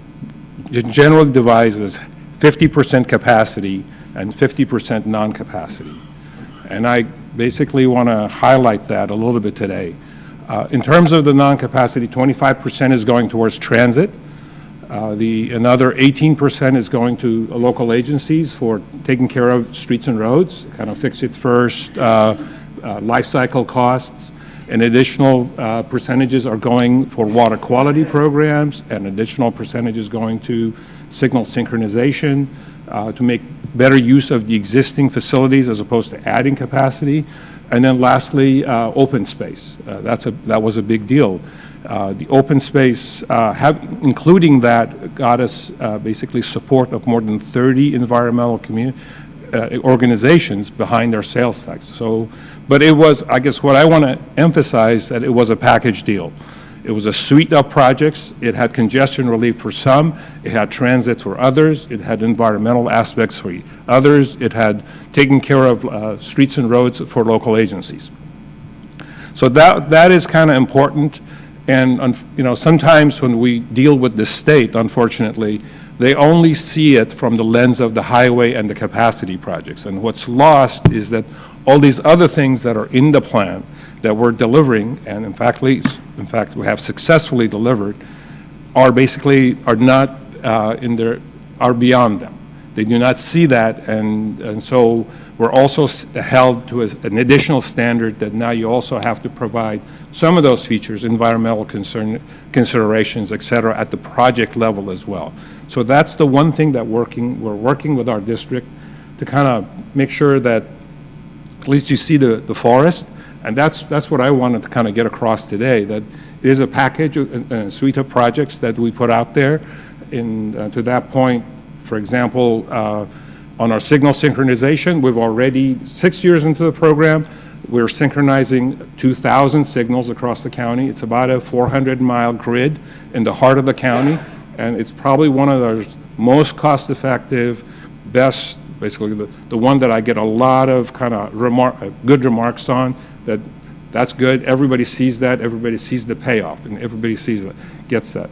generally devised as 50% capacity and 50% non-capacity. And I basically want to highlight that a little bit today. In terms of the non-capacity, 25% is going towards transit. Another 18% is going to local agencies for taking care of streets and roads, kind of fix it first, life cycle costs. And additional percentages are going for water quality programs, and additional percentages going to signal synchronization to make better use of the existing facilities as opposed to adding capacity. And then lastly, open space. That was a big deal. The open space, including that, got us basically support of more than 30 environmental organizations behind our sales tax. So, but it was, I guess what I want to emphasize, that it was a package deal. It was a suite of projects. It had congestion relief for some. It had transit for others. It had environmental aspects for others. It had taken care of streets and roads for local agencies. So that is kind of important. And you know, sometimes when we deal with the state, unfortunately, they only see it from the lens of the highway and the capacity projects. And what's lost is that all these other things that are in the plan that we're delivering, and in fact we have successfully delivered, are not are beyond them. They do not see that, and so we're also held to an additional standard that now you also have to provide some of those features, environmental considerations, et cetera, at the project level as well. So that's the one thing that we're working with our district to kind of make sure that at least you see the forest. And that's what I wanted to kind of get across today, that it is a package, a suite of projects that we put out there. To that point, for example, on our signal synchronization, we've already, 6 years into the program, we're synchronizing 2,000 signals across the county. It's about a 400-mile grid in the heart of the county, and it's probably one of the most cost-effective, best, basically the one that I get a lot of kind of good remarks on, that's good. Everybody sees that. Everybody sees the payoff, and everybody gets that.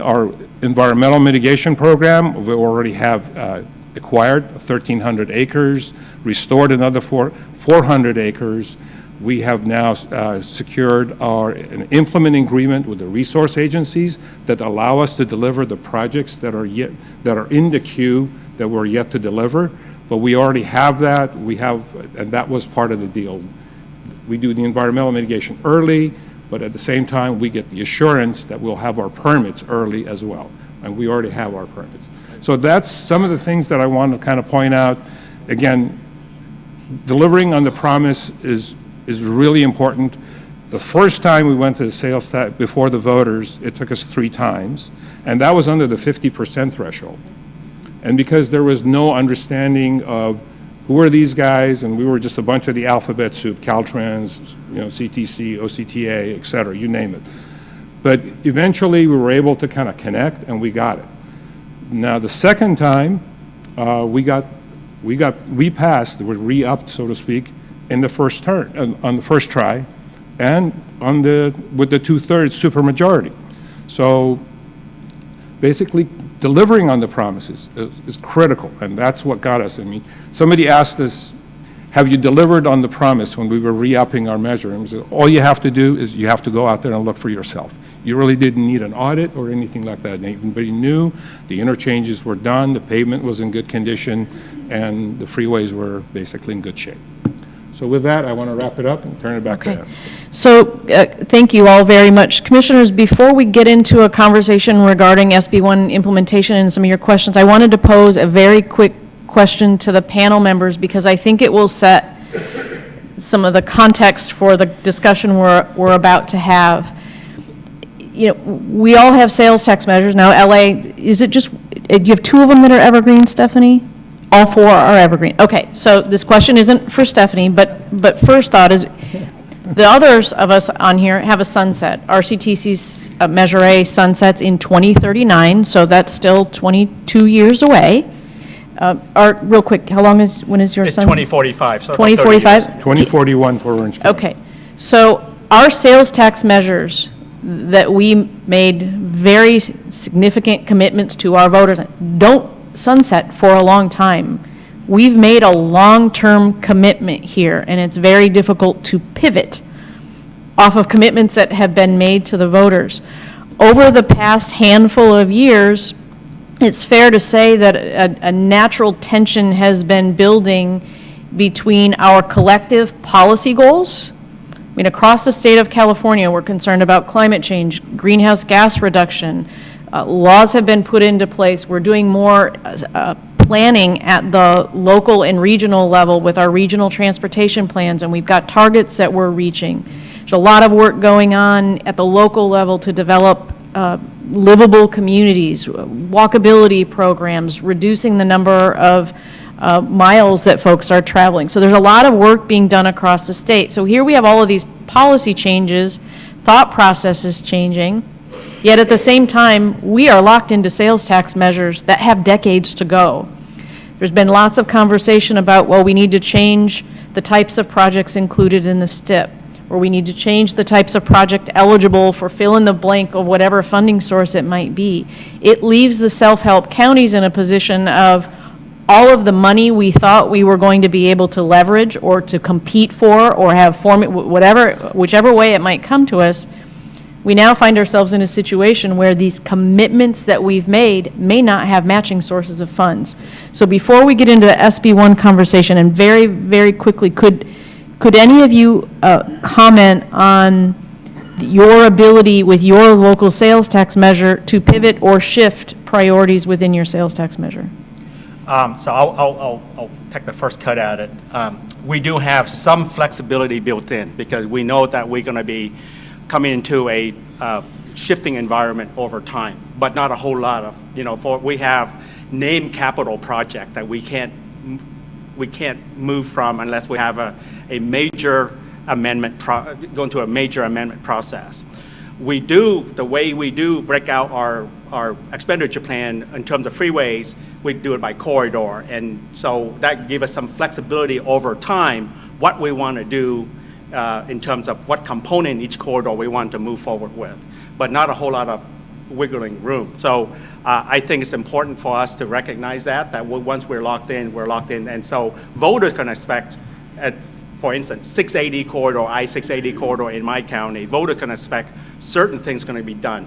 Our environmental mitigation program, we already have acquired 1,300 acres, restored another 400 acres. We have now secured an implementing agreement with the resource agencies that allow us to deliver the projects that are in the queue that we're yet to deliver. But we already have that. And that was part of the deal. We do the environmental mitigation early, but at the same time, we get the assurance that we'll have our permits early as well. And we already have our permits. So that's some of the things that I want to kind of point out. Again, delivering on the promise is really important. The first time we went to the sales tax before the voters, it took us 3 times, and that was under the 50% threshold. And because there was no understanding of who are these guys, and we were just a bunch of the alphabet soup, Caltrans, CTC, OCTA, et cetera, you name it. But eventually we were able to kind of connect, and we got it. Now the second time, we passed, we were re-upped, so to speak, in the first turn, on the first try, and with the 2/3 supermajority. So basically, delivering on the promises is critical, and that's what got us. I mean, somebody asked us, have you delivered on the promise when we were re-upping our measure? And we said, all you have to do is you have to go out there and look for yourself. You really didn't need an audit or anything like that. Everybody knew the interchanges were done, the pavement was in good condition, and the freeways were basically in good shape. So with that, I want to wrap it up and turn it back to Ann. So thank you all very much. Commissioners, before we get into a conversation regarding SB1 implementation and some of your questions, I wanted to pose a very quick question to the panel members because I think it will set some of the context for the discussion we're about to have. We all have sales tax measures. Now, LA, is it just, you have 2 of them that are evergreen, Stephanie? All 4 are evergreen. Okay, so this question isn't for Stephanie, but first thought is, the others of us on here have a sunset. RCTC's Measure A sunsets in 2039, so that's still 22 years away. Art, real quick, when is your It's sun? 2045. So about 30 2045? years. 2041 for Orange County. Okay, so our sales tax measures that we made very significant commitments to our voters don't sunset for a long time. We've made a long-term commitment here, and it's very difficult to pivot off of commitments that have been made to the voters. Over the past handful of years, it's fair to say that a natural tension has been building between our collective policy goals. I mean, across the state of California, we're concerned about climate change, greenhouse gas reduction. Laws have been put into place. We're doing more planning at the local and regional level with our regional transportation plans, and we've got targets that we're reaching. There's a lot of work going on at the local level to develop livable communities, walkability programs, reducing the number of miles that folks are traveling. So there's a lot of work being done across the state. So here we have all of these policy changes, thought processes changing, yet at the same time, we are locked into sales tax measures that have decades to go. There's been lots of conversation about, well, we need to change the types of projects included in the STIP, or we need to change the types of project eligible for fill in the blank of whatever funding source it might be. It leaves the self-help counties in a position of all of the money we thought we were going to be able to leverage or to compete for or have whichever way it might come to us, we now find ourselves in a situation where these commitments that we've made may not have matching sources of funds. So before we get into the SB1 conversation, and very, very quickly, could any of you comment on your ability with your local sales tax measure to pivot or shift priorities within your sales tax measure? So I'll take the first cut at it. We do have some flexibility built in because we know that we're going to be coming into a shifting environment over time, but not a whole lot of, we have named capital project that we can't move from unless we have a major amendment, going to a major amendment process. The way we do break out our expenditure plan in terms of freeways, we do it by corridor. And so that gives us some flexibility over time, what we want to do in terms of what component in each corridor we want to move forward with, but not a whole lot of wiggling room. So I think it's important for us to recognize that once we're locked in, we're locked in. And so voters can expect, for instance, 680 corridor, I-680 corridor in my county, voters can expect certain things going to be done,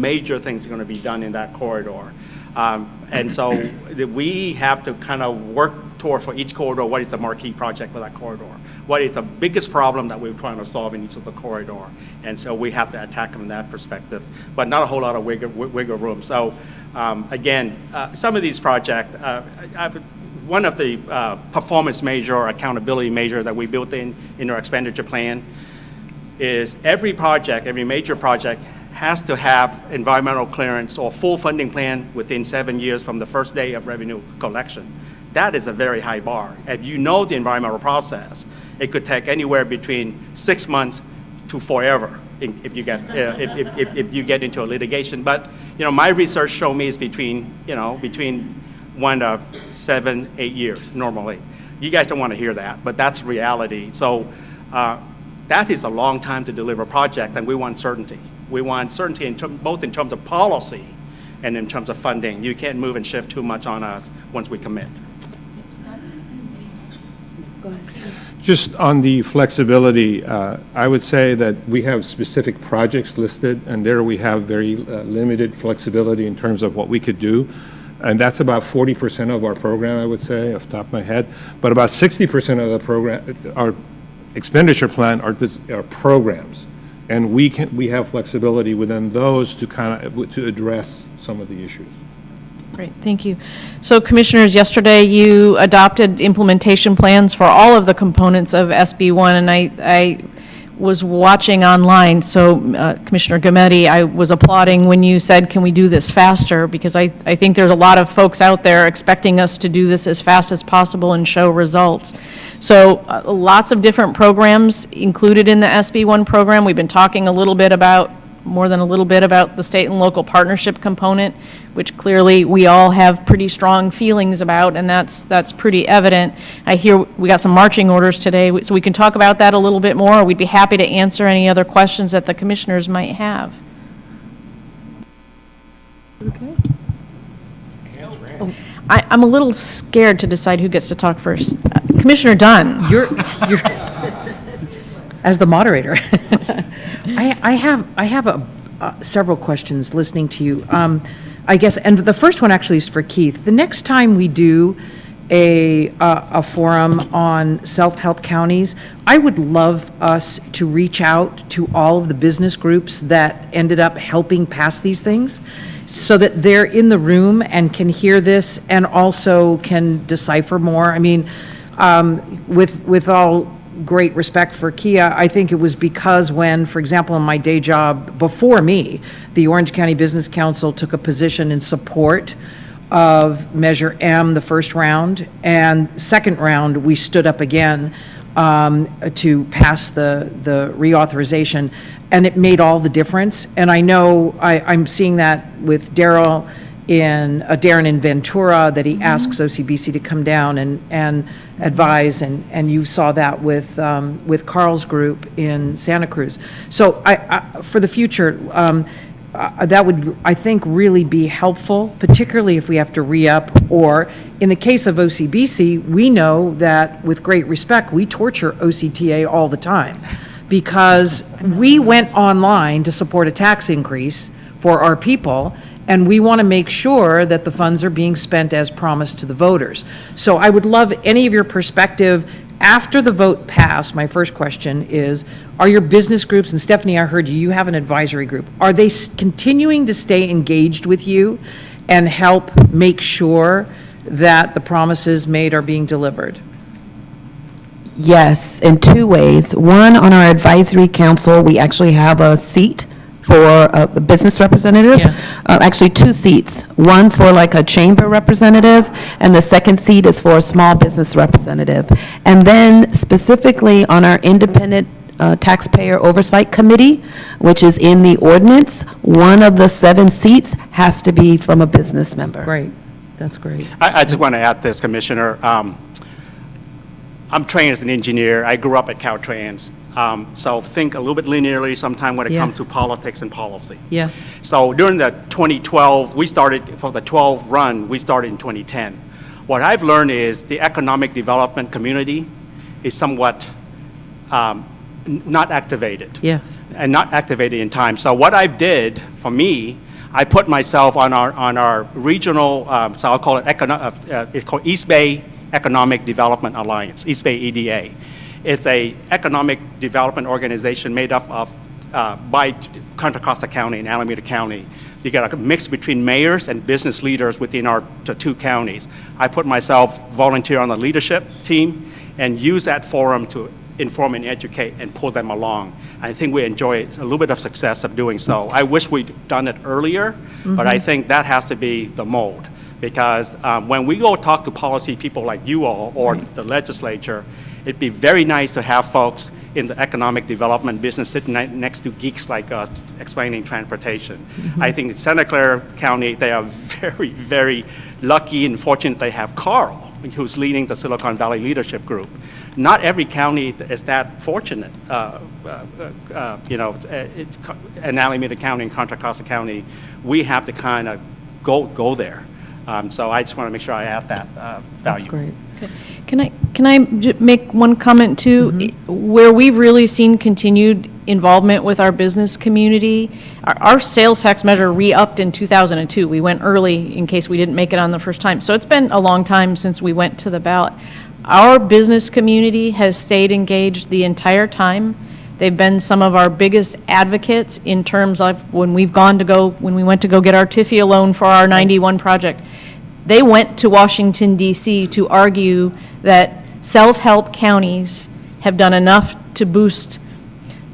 major things are going to be done in that corridor. And so we have to kind of work toward for each corridor, what is the marquee project for that corridor? What is the biggest problem that we're trying to solve in each of the corridor? And so we have to attack them in that perspective, but not a whole lot of wiggle room. So again, some of these projects, one of the performance measure or accountability measure that we built in our expenditure plan is every major project has to have environmental clearance or full funding plan within 7 years from the first day of revenue collection. That is a very high bar. If you know the environmental process, it could take anywhere between 6 months to forever if you get if you get into a litigation. But my research showed me is between 1 to 7, 8 years normally. You guys don't want to hear that, but that's reality. So that is a long time to deliver a project, and we want certainty. We want certainty both in terms of policy and in terms of funding. You can't move and shift too much on us once we commit. Just on the flexibility, I would say that we have specific projects listed, and there we have very limited flexibility in terms of what we could do. And that's about 40% of our program, I would say, off the top of my head. But about 60% of the program, our expenditure plan are programs. And we have flexibility within those to address some of the issues. Great, thank you. So Commissioners, yesterday you adopted implementation plans for all of the components of SB1, and I was watching online, so Commissioner Gometti, I was applauding when you said, can we do this faster? Because I think there's a lot of folks out there expecting us to do this as fast as possible and show results. So lots of different programs included in the SB1 program. We've been talking more than a little bit about the state and local partnership component, which clearly we all have pretty strong feelings about, and that's pretty evident. I hear we got some marching orders today, so we can talk about that a little bit more. We'd be happy to answer any other questions that the commissioners might have. Okay. I'm a little scared to decide who gets to talk first. Commissioner Dunn. You're as the moderator. I have several questions listening to you. I guess, and the first one actually is for Keith. The next time we do a forum on self-help counties, I would love us to reach out to all of the business groups that ended up helping pass these things, so that they're in the room and can hear this and also can decipher more. I mean, with all great respect for Kia, I think it was because when, for example, in my day job before me, the Orange County Business Council took a position in support of Measure M, the first round, and second round, we stood up again to pass the reauthorization, and it made all the difference. And I know I'm seeing that with Darren in Ventura, that he asks OCBC to come down and advise, and you saw that with Carl's group in Santa Cruz. So for the future, that would, I think, really be helpful, particularly if we have to re-up, or in the case of OCBC, we know that, with great respect, we torture OCTA all the time, because we went online to support a tax increase for our people, and we want to make sure that the funds are being spent as promised to the voters. So I would love any of your perspective after the vote passed. My first question is, are your business groups, and Stephanie, I heard you have an advisory group, are they continuing to stay engaged with you and help make sure that the promises made are being delivered? Yes, in two ways. One, on our advisory council, we actually have a seat for a business representative. Yes. Actually, two seats. One for like a chamber representative, and the second seat is for a small business representative. And then specifically on our independent taxpayer oversight committee, which is in the ordinance, one of the 7 seats has to be from a business member. Great, that's great. I just want to add this, Commissioner. I'm trained as an engineer. I grew up at Caltrans. So think a little bit linearly sometime when it comes Yes. to politics and policy. Yeah. So during the 2012, we started, for the 12 run, we started in 2010. What I've learned is the economic development community is somewhat not activated. Yes. And not activated in time. So what I did, for me, I put myself on our regional, so I'll call it, it's called East Bay Economic Development Alliance, East Bay EDA. It's a economic development organization made up of, by Contra Costa County and Alameda County. You got a mix between mayors and business leaders within our 2 counties. I put myself volunteer on the leadership team and use that forum to inform and educate and pull them along. I think we enjoy a little bit of success of doing so. I wish we'd done it earlier, but I think that has to be the mold. Because when we go talk to policy people like you all or the legislature, it'd be very nice to have folks in the economic development business sitting next to geeks like us explaining transportation. I think in Santa Clara County, they are very, very lucky and fortunate they have Carl, who's leading the Silicon Valley Leadership Group. Not every county is that fortunate. In Alameda County and Contra Costa County, we have to kind of go there. So I just want to make sure I add that value. That's great. Can I make one comment too? Where we've really seen continued involvement with our business community, our sales tax measure re-upped in 2002. We went early in case we didn't make it on the first time. So it's been a long time since we went to the ballot. Our business community has stayed engaged the entire time. They've been some of our biggest advocates in terms of when we went to go get our TIFIA loan for our 91 project. They went to Washington, D.C. to argue that self-help counties have done enough to boost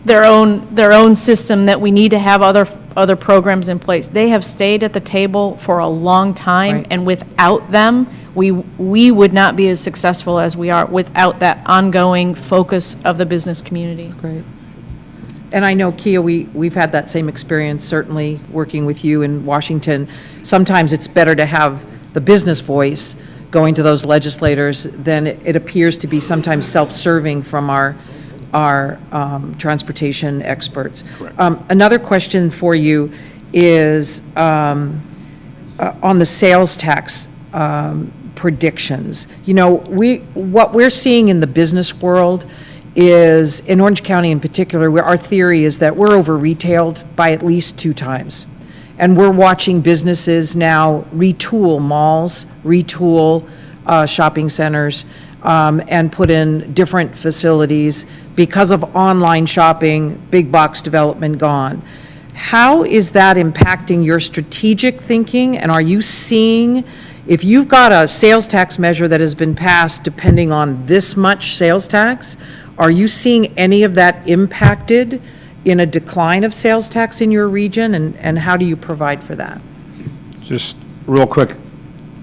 their own system, that we need to have other programs in place. They have stayed at the table for a long time, Right. and without them, we would not be as successful as we are without that ongoing focus of the business community. Great. And I know, Kia, we've had that same experience, certainly working with you in Washington. Sometimes it's better to have the business voice going to those legislators than it appears to be sometimes self-serving from our transportation experts. Correct. Another question for you is on the sales tax. predictions. You know, what we're seeing in the business world is, in Orange County in particular, where our theory is that we're over-retailed by at least 2 times. And we're watching businesses now retool malls, retool shopping centers, and put in different facilities because of online shopping, big box development gone. How is that impacting your strategic thinking? And are you seeing, if you've got a sales tax measure that has been passed depending on this much sales tax, are you seeing any of that impacted in a decline of sales tax in your region? And how do you provide for that? Just real quick,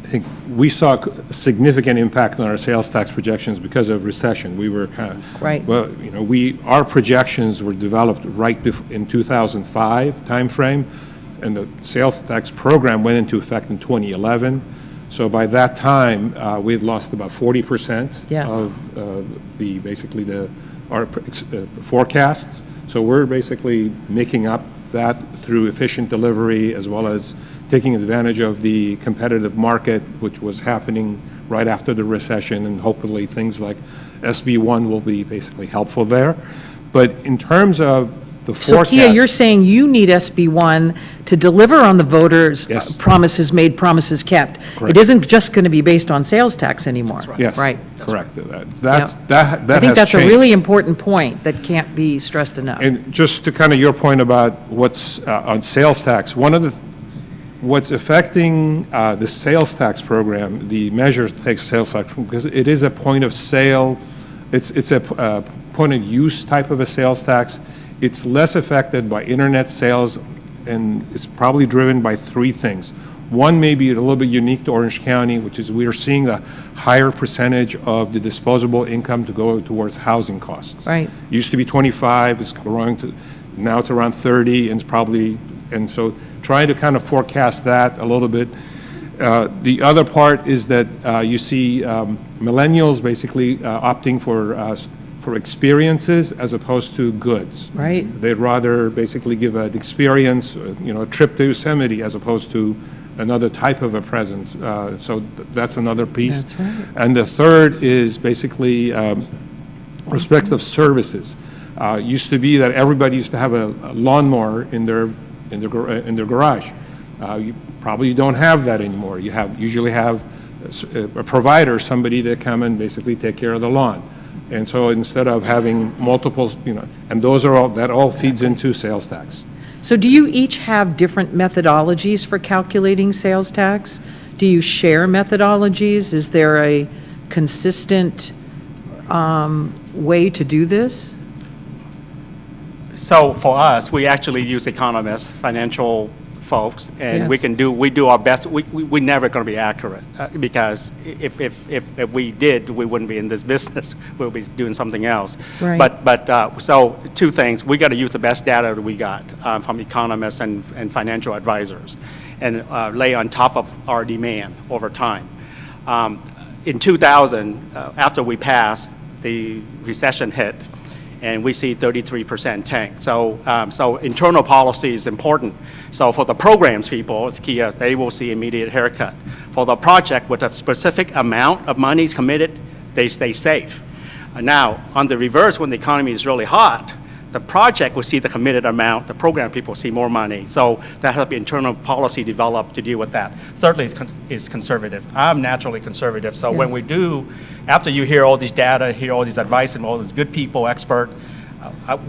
I think we saw a significant impact on our sales tax projections because of recession. We were kind of, Right. well, you know, our projections were developed right in 2005 timeframe, and the sales tax program went into effect in 2011. So by that time, we had lost about 40% Yes. of our forecasts. So we're basically making up that through efficient delivery, as well as taking advantage of the competitive market, which was happening right after the recession, and hopefully things like SB1 will be basically helpful there. But in terms of the So forecast. Kia, you're saying you need SB1 to deliver on the voters' Yes. promises made, promises kept. Correct. It isn't just going to be based on sales tax anymore. Yes. Right. Correct. Yeah. That I think has that's a changed. really important point that can't be stressed enough. And just to kind of your point about what's on sales tax, what's affecting the sales tax program, the measure takes sales tax, because it is a point of sale, it's a point of use type of a sales tax. It's less affected by internet sales, and it's probably driven by 3 things. One may be a little bit unique to Orange County, which is we are seeing a higher percentage of the disposable income to go towards housing costs. Right. Used to be 25, it's growing to, now it's around 30, and it's probably, and so trying to kind of forecast that a little bit. The other part is that you see millennials basically opting for experiences as opposed to goods. Right. They'd rather basically give an experience, you know, a trip to Yosemite as opposed to another type of a present. So that's another piece. That's right. And the third is basically respect of services. Used to be that everybody used to have a lawnmower in their garage. You probably don't have that anymore. You usually have a provider, somebody to come and basically take care of the lawn. And so instead of having multiples, you know, and that all feeds into sales tax. So do you each have different methodologies for calculating sales tax? Do you share methodologies? Is there a consistent way to do this? So for us, we actually use economists, financial folks, and Yes. we do our best. We're never going to be accurate because if we did, we wouldn't be in this business. We'll be doing something else. Right. But so 2 things. We got to use the best data that we got from economists and financial advisors, and lay on top of our demand over time. In 2000, after we passed, the recession hit, and we see 33% tank. So internal policy is important. So for the programs people, it's key, they will see immediate haircut. For the project with a specific amount of money is committed, they stay safe. Now, on the reverse, when the economy is really hot, the project will see the committed amount, the program people see more money. So that has to be internal policy developed to deal with that. Thirdly, is conservative. I'm naturally conservative, so when Yes. we do, after you hear all these data, hear all these advice and all these good people, expert,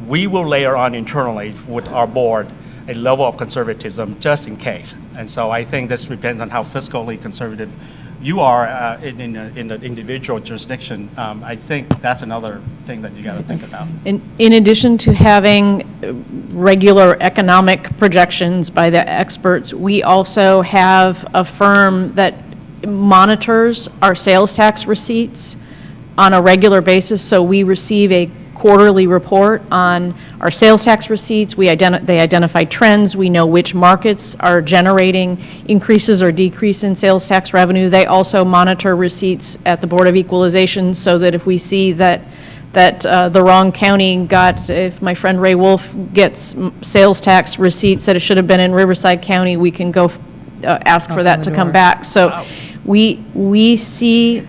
we will layer on internally with our board a level of conservatism just in case. And so I think this depends on how fiscally conservative you are in the individual jurisdiction. I think that's another thing that you got to think about. In addition to having regular economic projections by the experts, we also have a firm that monitors our sales tax receipts on a regular basis. So we receive a quarterly report on our sales tax receipts. They identify trends. We know which markets are generating increases or decrease in sales tax revenue. They also monitor receipts at the Board of Equalization so that if we see that the wrong county got, if my friend Ray Wolf gets sales tax receipts that it should have been in Riverside County, we can go ask for that to come back. So We see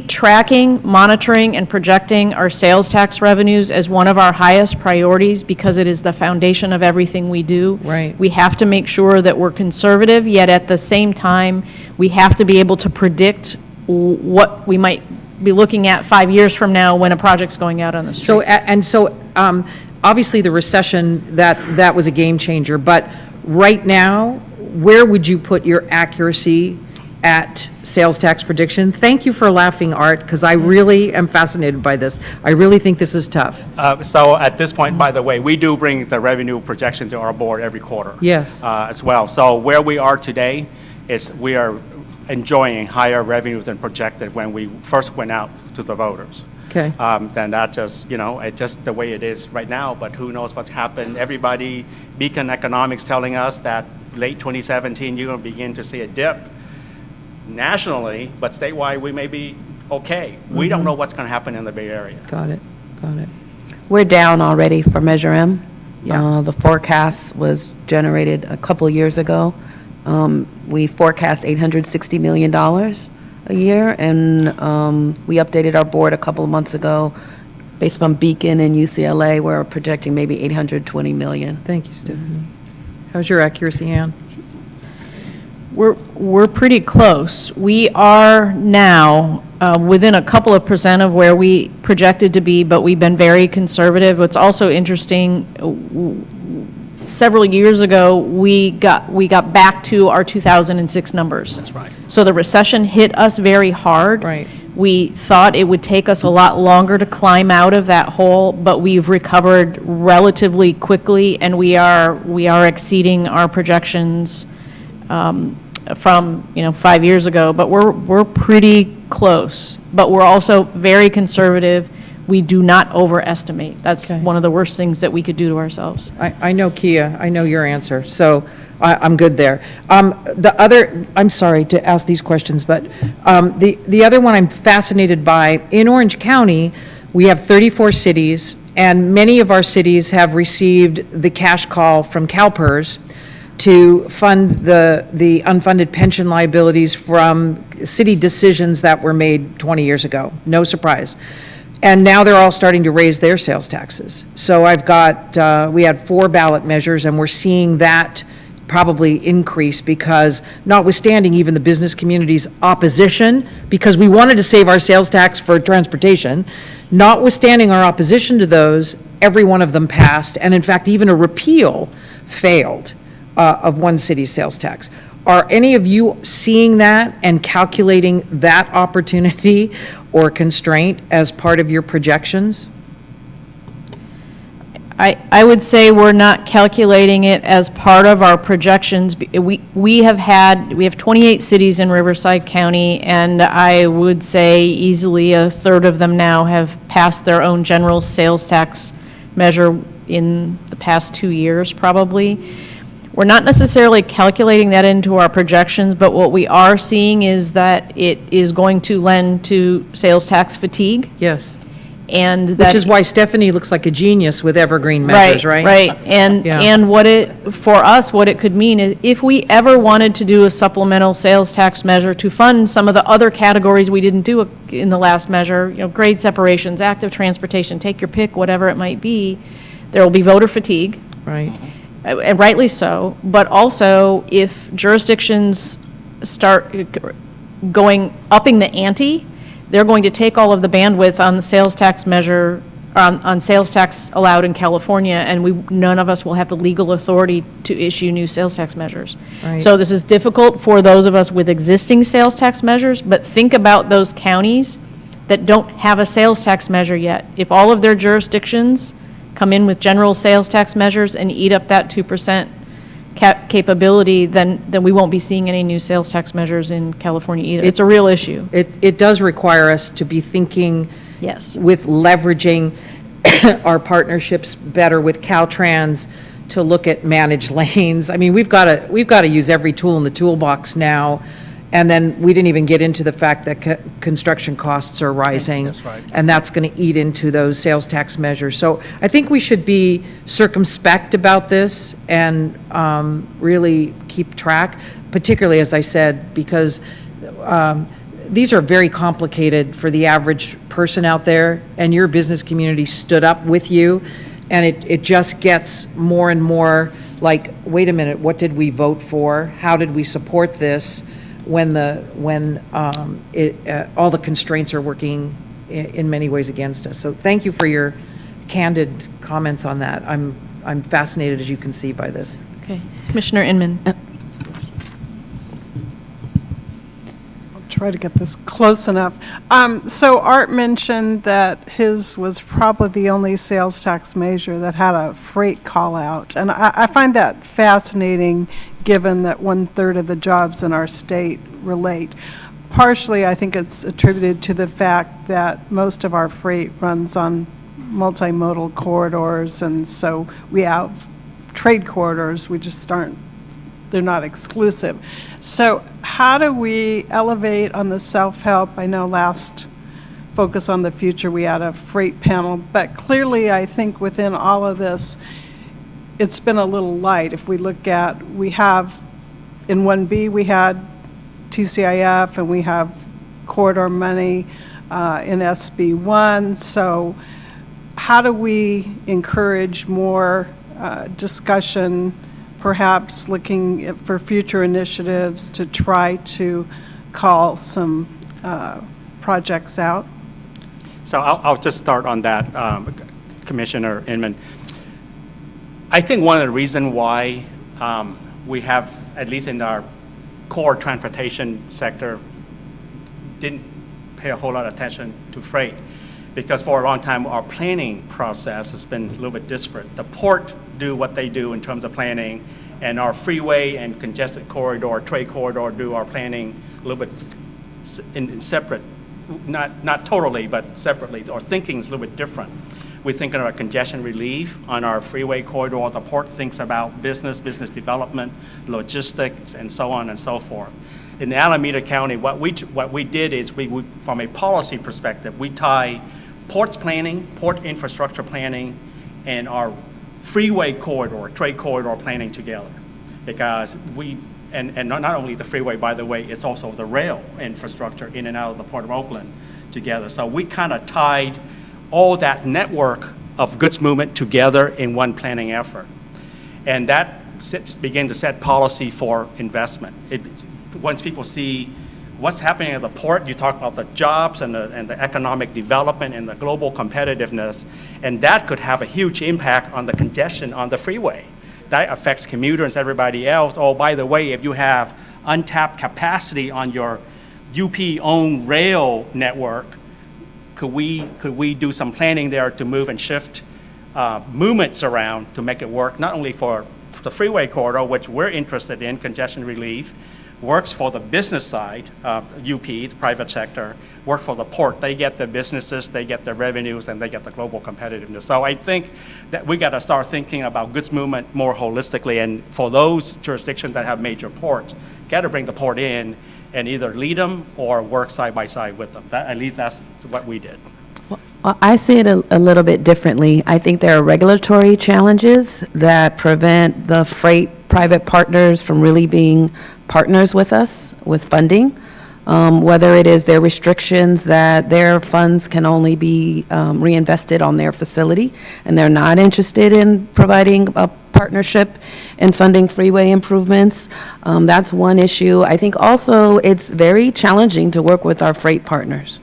tracking, monitoring, and projecting our sales tax revenues as one of our highest priorities because it is the foundation of everything we do. Right. We have to make sure that we're conservative, yet at the same time, we have to be able to predict what we might be looking at 5 years from now when a project's going out on the street. So, obviously, the recession, that was a game changer, but right now, where would you put your accuracy at sales tax prediction? Thank you for laughing, Art, because I really am fascinated by this. I really think this is tough. So at this point, by the way, we do bring the revenue projection to our board every quarter. Yes. As well. So where we are today is we are enjoying higher revenue than projected when we first went out to the voters. Okay. Then that just, it's just the way it is right now, but who knows what's happened. Everybody, Beacon Economics telling us that late 2017, you're going to begin to see a dip nationally, but statewide, we may be okay. We don't know what's going to happen in the Bay Area. Got it. We're down already for Measure M. Yeah. The forecast was generated a couple years ago. We forecast $860 million a year, and we updated our board a couple of months ago. Based on Beacon and UCLA, we're projecting maybe $820 million. Thank you, Stephanie. How's your accuracy, Ann? We're pretty close. We are now within a couple of % of where we projected to be, but we've been very conservative. What's also interesting, several years ago, we got back to our 2006 numbers. That's right. So the recession hit us very hard. Right. We thought it would take us a lot longer to climb out of that hole, but we've recovered relatively quickly, and we are exceeding our projections from 5 years ago. But we're pretty close. But we're also very conservative. We do not overestimate. That's Okay. one of the worst things that we could do to ourselves. I know, Kia, I know your answer, so I'm good there. I'm sorry to ask these questions, but the other one I'm fascinated by, in Orange County, we have 34 cities, and many of our cities have received the cash call from CalPERS to fund the unfunded pension liabilities from city decisions that were made 20 years ago. No surprise. And now they're all starting to raise their sales taxes. So we had 4 ballot measures, and we're seeing that probably increase because notwithstanding even the business community's opposition, because we wanted to save our sales tax for transportation, notwithstanding our opposition to those, every one of them passed, and in fact, even a repeal failed of one city's sales tax. Are any of you seeing that and calculating that opportunity or constraint as part of your projections? I would say we're not calculating it as part of our projections. We have 28 cities in Riverside County, and I would say easily a third of them now have passed their own general sales tax measure in the past 2 years, probably. We're not necessarily calculating that into our projections, but what we are seeing is that it is going to lend to sales tax fatigue. Yes. And that. Which is why Stephanie looks like a genius with evergreen measures, right? Right. And, Yeah. and for us, what it could mean is if we ever wanted to do a supplemental sales tax measure to fund some of the other categories we didn't do in the last measure, grade separations, active transportation, take your pick, whatever it might be, there will be voter fatigue. Right. And rightly so, but also if jurisdictions start upping the ante, they're going to take all of the bandwidth on the sales tax measure, on sales tax allowed in California, and none of us will have the legal authority to issue new sales tax measures. Right. So this is difficult for those of us with existing sales tax measures, but think about those counties that don't have a sales tax measure yet. If all of their jurisdictions come in with general sales tax measures and eat up that 2% capability, then we won't be seeing any new sales tax measures in California either. It's a real issue. It does require us to be thinking Yes. with leveraging our partnerships better with Caltrans to look at managed lanes. I mean, we've got to use every tool in the toolbox now, And then we didn't even get into the fact that construction costs are rising. That's right. And that's going to eat into those sales tax measures. So I think we should be circumspect about this and really keep track, particularly, as I said, because these are very complicated for the average person out there, and your business community stood up with you, and it just gets more and more like, wait a minute, what did we vote for? How did we support this when all the constraints are working in many ways against us? So thank you for your candid comments on that. I'm fascinated, as you can see, by this. Okay. Commissioner Inman. Try to get this close enough. So Art mentioned that his was probably the only sales tax measure that had a freight call out. And I find that fascinating, given that 1/3 of the jobs in our state relate. Partially, I think it's attributed to the fact that most of our freight runs on multimodal corridors, and so we have trade corridors, we just aren't, they're not exclusive. So how do we elevate on the self-help? I know last Focus on the Future, we had a freight panel, but clearly I think within all of this, it's been a little light. If we look at, we have, in 1B, we had TCIF, and we have corridor money in SB1. So how do we encourage more discussion, perhaps looking for future initiatives to try to call some projects out? So I'll just start on that, Commissioner Inman. I think one of the reasons why we have, at least in our core transportation sector, didn't pay a whole lot of attention to freight, because for a long time our planning process has been a little bit disparate. The port do what they do in terms of planning, and our freeway and congested corridor, trade corridor do our planning a little bit in separate, not totally, but separately. Our thinking is a little bit different. We're thinking about congestion relief on our freeway corridor. The port thinks about business development, logistics, and so on and so forth. In Alameda County, what we did is, we from a policy perspective, we tie ports planning, port infrastructure planning, and our freeway corridor, trade corridor planning together. Because and not only the freeway, by the way, it's also the rail infrastructure in and out of the Port of Oakland together. So we kind of tied all that network of goods movement together in one planning effort. And that began to set policy for investment. Once people see what's happening at the port, you talk about the jobs and the economic development and the global competitiveness, and that could have a huge impact on the congestion on the freeway. That affects commuters, everybody else. Oh, by the way, if you have untapped capacity on your UP-owned rail network, could we do some planning there to move and shift movements around to make it work, not only for the freeway corridor, which we're interested in, congestion relief, works for the business side, UP, the private sector, work for the port. They get the businesses, they get the revenues, and they get the global competitiveness. So I think that we got to start thinking about goods movement more holistically, and for those jurisdictions that have major ports, got to bring the port in and either lead them or work side by side with them. At least that's what we did. Well, I see it a little bit differently. I think there are regulatory challenges that prevent the freight private partners from really being partners with us with funding, whether it is their restrictions that their funds can only be reinvested on their facility, and they're not interested in providing a partnership and funding freeway improvements. That's one issue. I think also it's very challenging to work with our freight partners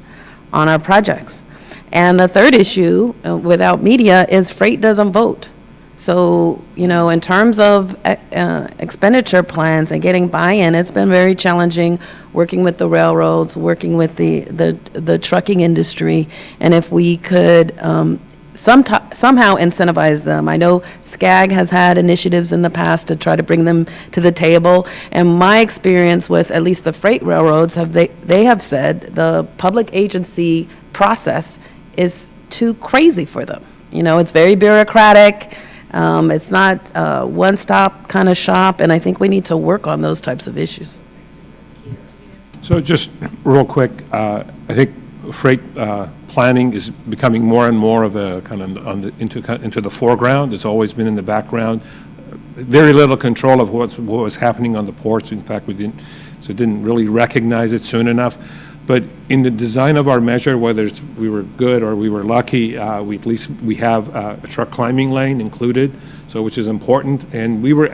on our projects. And the third issue without media is freight doesn't vote. So, you know, in terms of expenditure plans and getting buy-in, it's been very challenging working with the railroads, working with the trucking industry. And if we could somehow incentivize them. I know SCAG has had initiatives in the past to try to bring them to the table. And my experience with at least the freight railroads, they have said the public agency process is too crazy for them. You know, it's very bureaucratic. It's not a one-stop kind of shop, and I think we need to work on those types of issues. So just real quick, I think freight planning is becoming more and more of a kind of into the foreground. It's always been in the background. Very little control of what was happening on the ports. In fact, we didn't really recognize it soon enough. But in the design of our measure, whether we were good or we were lucky, we have a truck climbing lane included, so which is important. And we were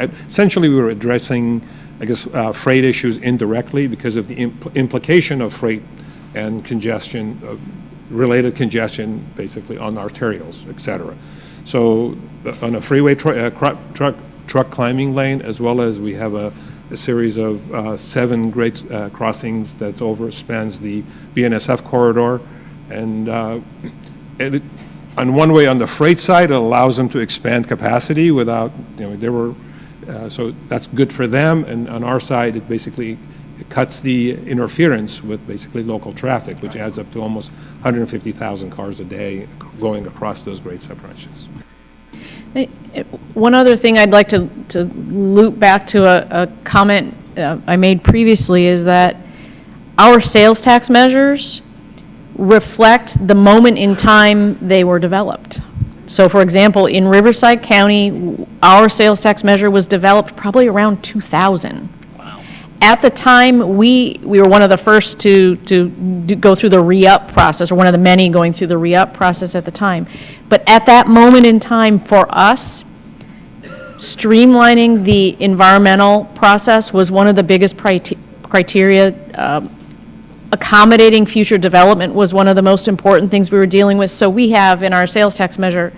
addressing, I guess, freight issues indirectly because of the implication of freight and congestion, related congestion, basically on arterials, et cetera. So on a freeway truck climbing lane, as well as we have a series of 7 grade crossings that spans the BNSF corridor. And on one way, on the freight side, it allows them to expand capacity without, so that's good for them. And on our side, it basically cuts the interference with basically local traffic, which adds up to almost 150,000 cars a day going across those grade separations. One other thing I'd like to loop back to a comment I made previously is that our sales tax measures reflect the moment in time they were developed. So for example, in Riverside County, our sales tax measure was developed probably around 2000. At the time, we were one of the first to go through the re-up process, or one of the many going through the re-up process at the time. But at that moment in time, for us, streamlining the environmental process was one of the biggest criteria. Accommodating future development was one of the most important things we were dealing with. So we have in our sales tax measure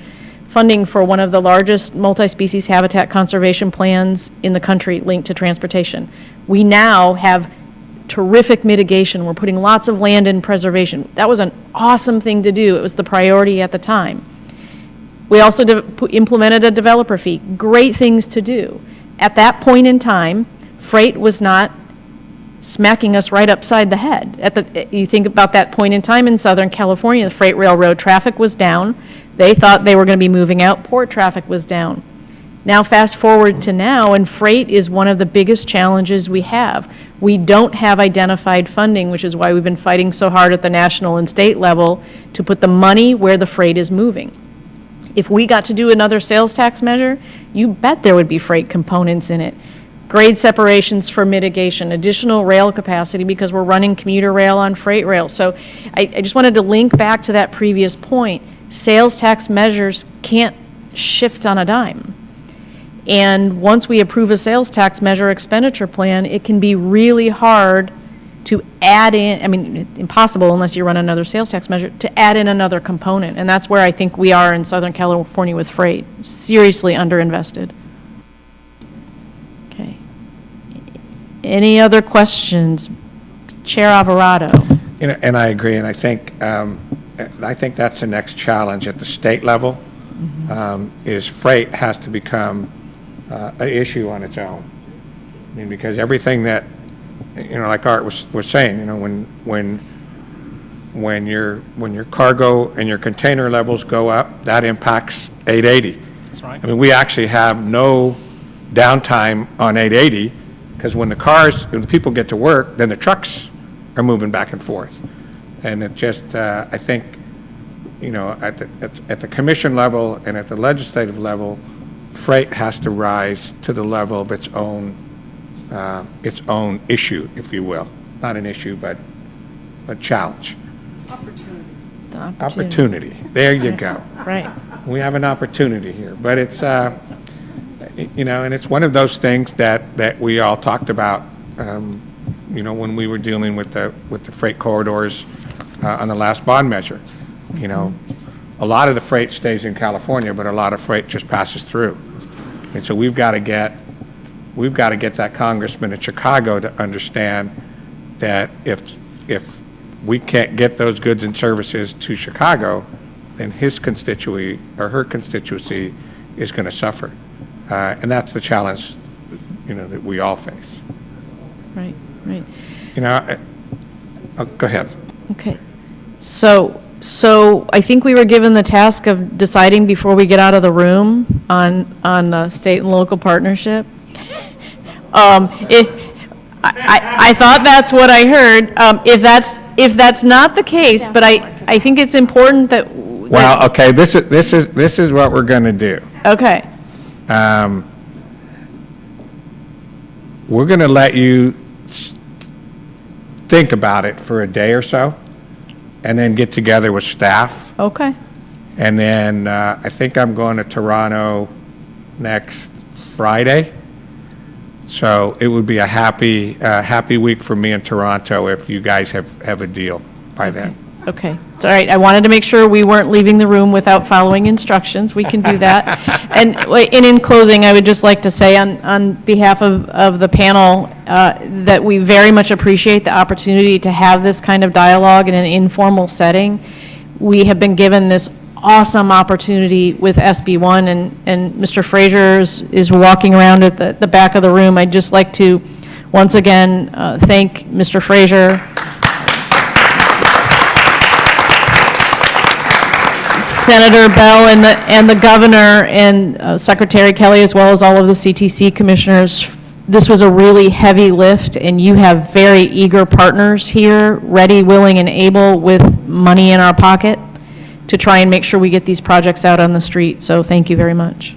funding for one of the largest multi-species habitat conservation plans in the country linked to transportation. We now have terrific mitigation. We're putting lots of land in preservation. That was an awesome thing to do. It was the priority at the time. We also implemented a developer fee. Great things to do. At that point in time, freight was not smacking us right upside the head. You think about that point in time in Southern California, the freight railroad traffic was down. They thought they were going to be moving out. Port traffic was down. Now fast forward to now, and freight is one of the biggest challenges we have. We don't have identified funding, which is why we've been fighting so hard at the national and state level to put the money where the freight is moving. If we got to do another sales tax measure, you bet there would be freight components in it. Grade separations for mitigation, additional rail capacity because we're running commuter rail on freight rail. So I just wanted to link back to that previous point. Sales tax measures can't shift on a dime. And once we approve a sales tax measure expenditure plan, it can be really hard to add in, I mean, impossible unless you run another sales tax measure, to add in another component. And that's where I think we are in Southern California with freight, seriously underinvested. Okay. Any other questions? Chair Alvarado. And I agree, and I think that's the next challenge at the state level, is freight has to become an issue on its own. I mean, because everything that, like Art was saying, when your cargo and your container levels go up, that impacts 880. That's right. I mean, we actually have no downtime on 880 because when the people get to work, then the trucks are moving back and forth, and it just I think at the commission level and at the legislative level, freight has to rise to the level of its own issue, if you will. Not an issue, but a challenge. Opportunity. There you go. Right. We have an opportunity here, but it's and it's one of those things that we all talked about, when we were dealing with the freight corridors on the last bond measure. A lot of the freight stays in California, but a lot of freight just passes through. And so we've got to get that congressman in Chicago to understand that if we can't get those goods and services to Chicago, then his constituency or her constituency is going to suffer. And that's the challenge, that we all face. Right, right. Go ahead. Okay. So I think we were given the task of deciding before we get out of the room on state and local partnership. I thought that's what I heard. If that's not the case, but I think it's important that. Well, okay, this is what we're going to do. Okay, We're going to let you think about it for a day or so, and then get together with staff. okay. And then I think I'm going to Toronto next Friday. So it would be a happy week for me in Toronto if you guys have a deal by then. Okay, it's all right. I wanted to make sure we weren't leaving the room without following instructions. We can do that. And in closing, I would just like to say on behalf of the panel that we very much appreciate the opportunity to have this kind of dialogue in an informal setting. We have been given this awesome opportunity with SB1, and Mr. Fraser is walking around at the back of the room. I'd just like to, once again, thank Mr. Fraser, Senator Bell and the governor and Secretary Kelly, as well as all of the CTC commissioners. This was a really heavy lift, and you have very eager partners here, ready, willing, and able with money in our pocket to try and make sure we get these projects out on the street. So thank you very much.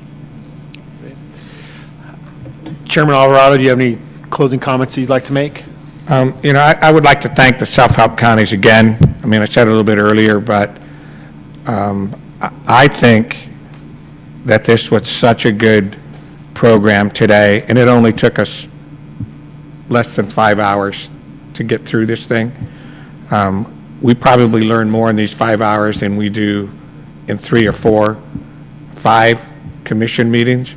Chairman Alvarado, do you have any closing comments that you'd like to make? I would like to thank the self-help counties again. I mean, I said it a little bit earlier, but I think that this was such a good program today, and it only took us less than 5 hours to get through this thing. We probably learn more in these 5 hours than we do in 3 or 4, 5 commission meetings.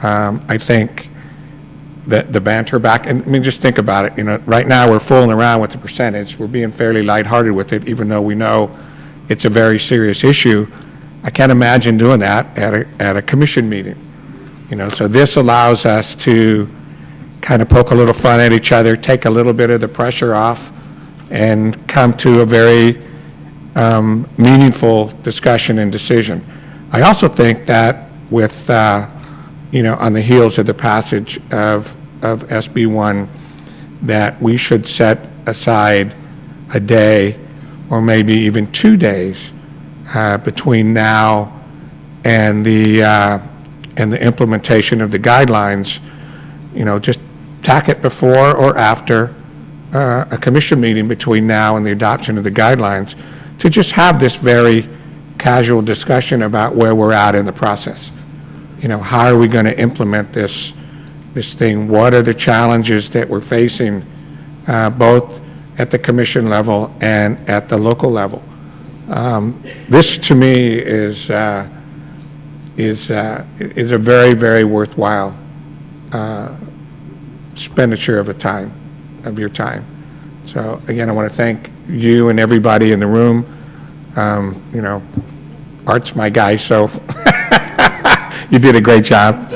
I think that the banter back, and I mean, just think about it. Right now we're fooling around with the percentage. We're being fairly lighthearted with it, even though we know it's a very serious issue. I can't imagine doing that at a commission meeting. So this allows us to kind of poke a little fun at each other, take a little bit of the pressure off, and come to a very meaningful discussion and decision. I also think that with, on the heels of the passage of SB1, that we should set aside a day or maybe even 2 days between now and the implementation of the guidelines. Just tack it before or after a commission meeting between now and the adoption of the guidelines to just have this very casual discussion about where we're at in the process. How are we going to implement this thing? What are the challenges that we're facing, both at the commission level and at the local level? This, to me, is a very, very worthwhile expenditure of your time. So again, I want to thank you and everybody in the room. Art's my guy, so you did a great job.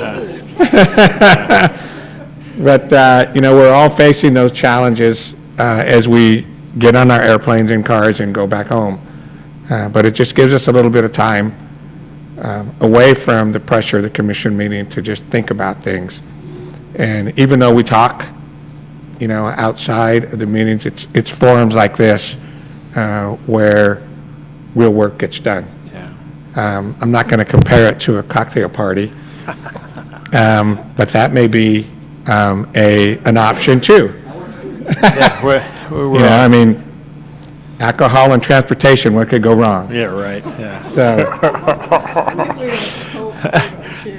But we're all facing those challenges as we get on our airplanes and cars and go back home. But it just gives us a little bit of time away from the pressure of the commission meeting to just think about things. And even though we talk, outside of the meetings, it's forums like this where real work gets done. Yeah. I'm not going to compare it to a cocktail party, but that may be an option too. Yeah, I mean, alcohol and transportation, what could go wrong? Yeah, right, yeah. So,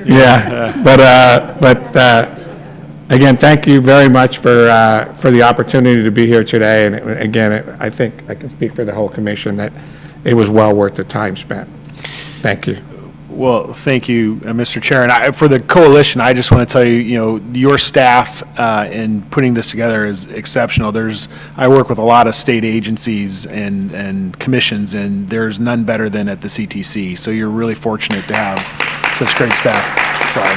yeah, but again, thank you very much for the opportunity to be here today. And again, I think I can speak for the whole commission that it was well worth the time spent. Thank you. Well, thank you, Mr. Chair. And for the coalition, I just want to tell you, your staff in putting this together is exceptional. I work with a lot of state agencies and commissions, and there's none better than at the CTC. So you're really fortunate to have such great staff. Sorry.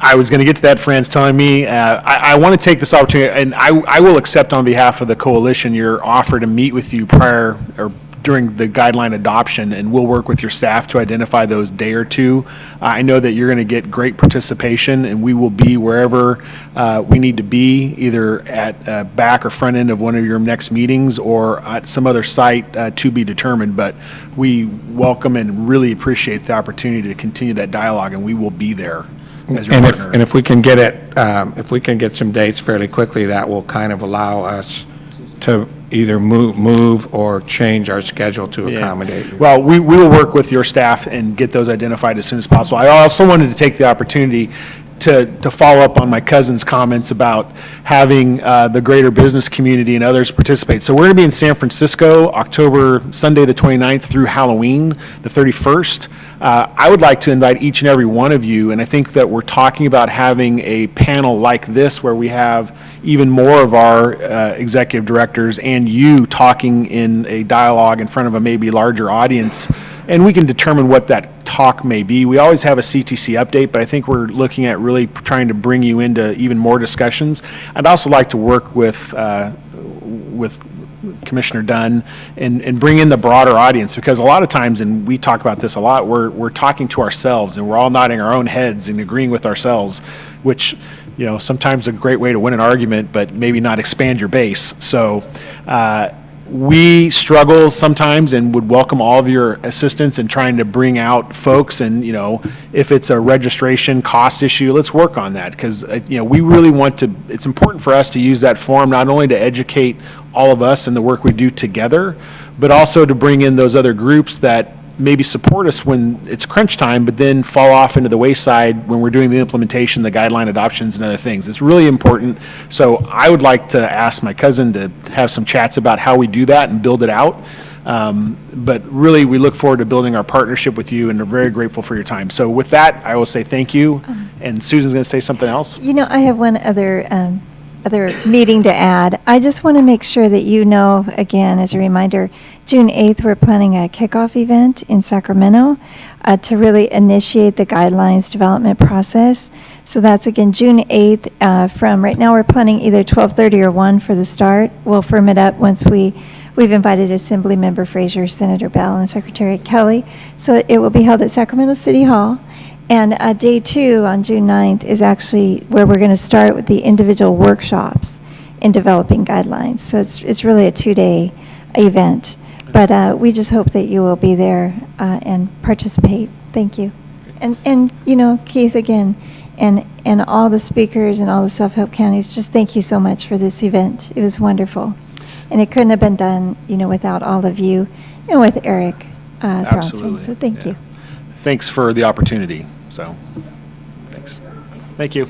I was going to get to that. Fran's telling me. I want to take this opportunity, and I will accept on behalf of the coalition your offer to meet with you prior or during the guideline adoption, and we'll work with your staff to identify those day or two. I know that you're going to get great participation, and we will be wherever we need to be, either at back or front end of one of your next meetings or at some other site to be determined. But we welcome and really appreciate the opportunity to continue that dialogue, and we will be there as your partner. And if we can get it, if we can get some dates fairly quickly, that will kind of allow us to either move or change our schedule to accommodate you. Well, we will work with your staff and get those identified as soon as possible. I also wanted to take the opportunity to follow up on my cousin's comments about having the greater business community and others participate. So we're going to be in San Francisco, Sunday the 29th through Halloween, the 31st. I would like to invite each and every one of you, and I think that we're talking about having a panel like this where we have even more of our executive directors and you talking in a dialogue in front of a maybe larger audience, and we can determine what that talk may be. We always have a CTC update, but I think we're looking at really trying to bring you into even more discussions. I'd also like to work with Commissioner Dunn and bring in the broader audience, because a lot of times, and we talk about this a lot, we're talking to ourselves and we're all nodding our own heads and agreeing with ourselves, which, you know, sometimes a great way to win an argument, but maybe not expand your base. So we struggle sometimes and would welcome all of your assistance in trying to bring out folks. And, you know, if it's a registration cost issue, let's work on that, because, you know, we really want to, it's important for us to use that forum not only to educate all of us and the work we do together, but also to bring in those other groups that maybe support us when it's crunch time, but then fall off into the wayside when we're doing the implementation, the guideline adoptions and other things. It's really important. So I would like to ask my cousin to have some chats about how we do that and build it out. But really, we look forward to building our partnership with you and are very grateful for your time. So with that, I will say thank you. And Susan's going to say something else. You know, I have one other meeting to add. I just want to make sure that you know, again, as a reminder, June 8th, we're planning a kickoff event in Sacramento to really initiate the guidelines development process. So that's, again, June 8th. From right now, we're planning either 12:30 or 1 for the start. We'll firm it up once we've invited Assemblymember Frazier, Senator Bell, and Secretary Kelly. So it will be held at Sacramento City Hall. And day 2 on June 9th is actually where we're going to start with the individual workshops in developing guidelines. So it's really a 2-day event. But we just hope that you will be there and participate. Thank you. And you know, Keith, again, and all the speakers and all the self-help counties, just thank you so much for this event. It was wonderful. And it couldn't have been done, you know, without all of you and with Eric Thronson. So thank you. Thanks for the opportunity. So, thanks. Thank you.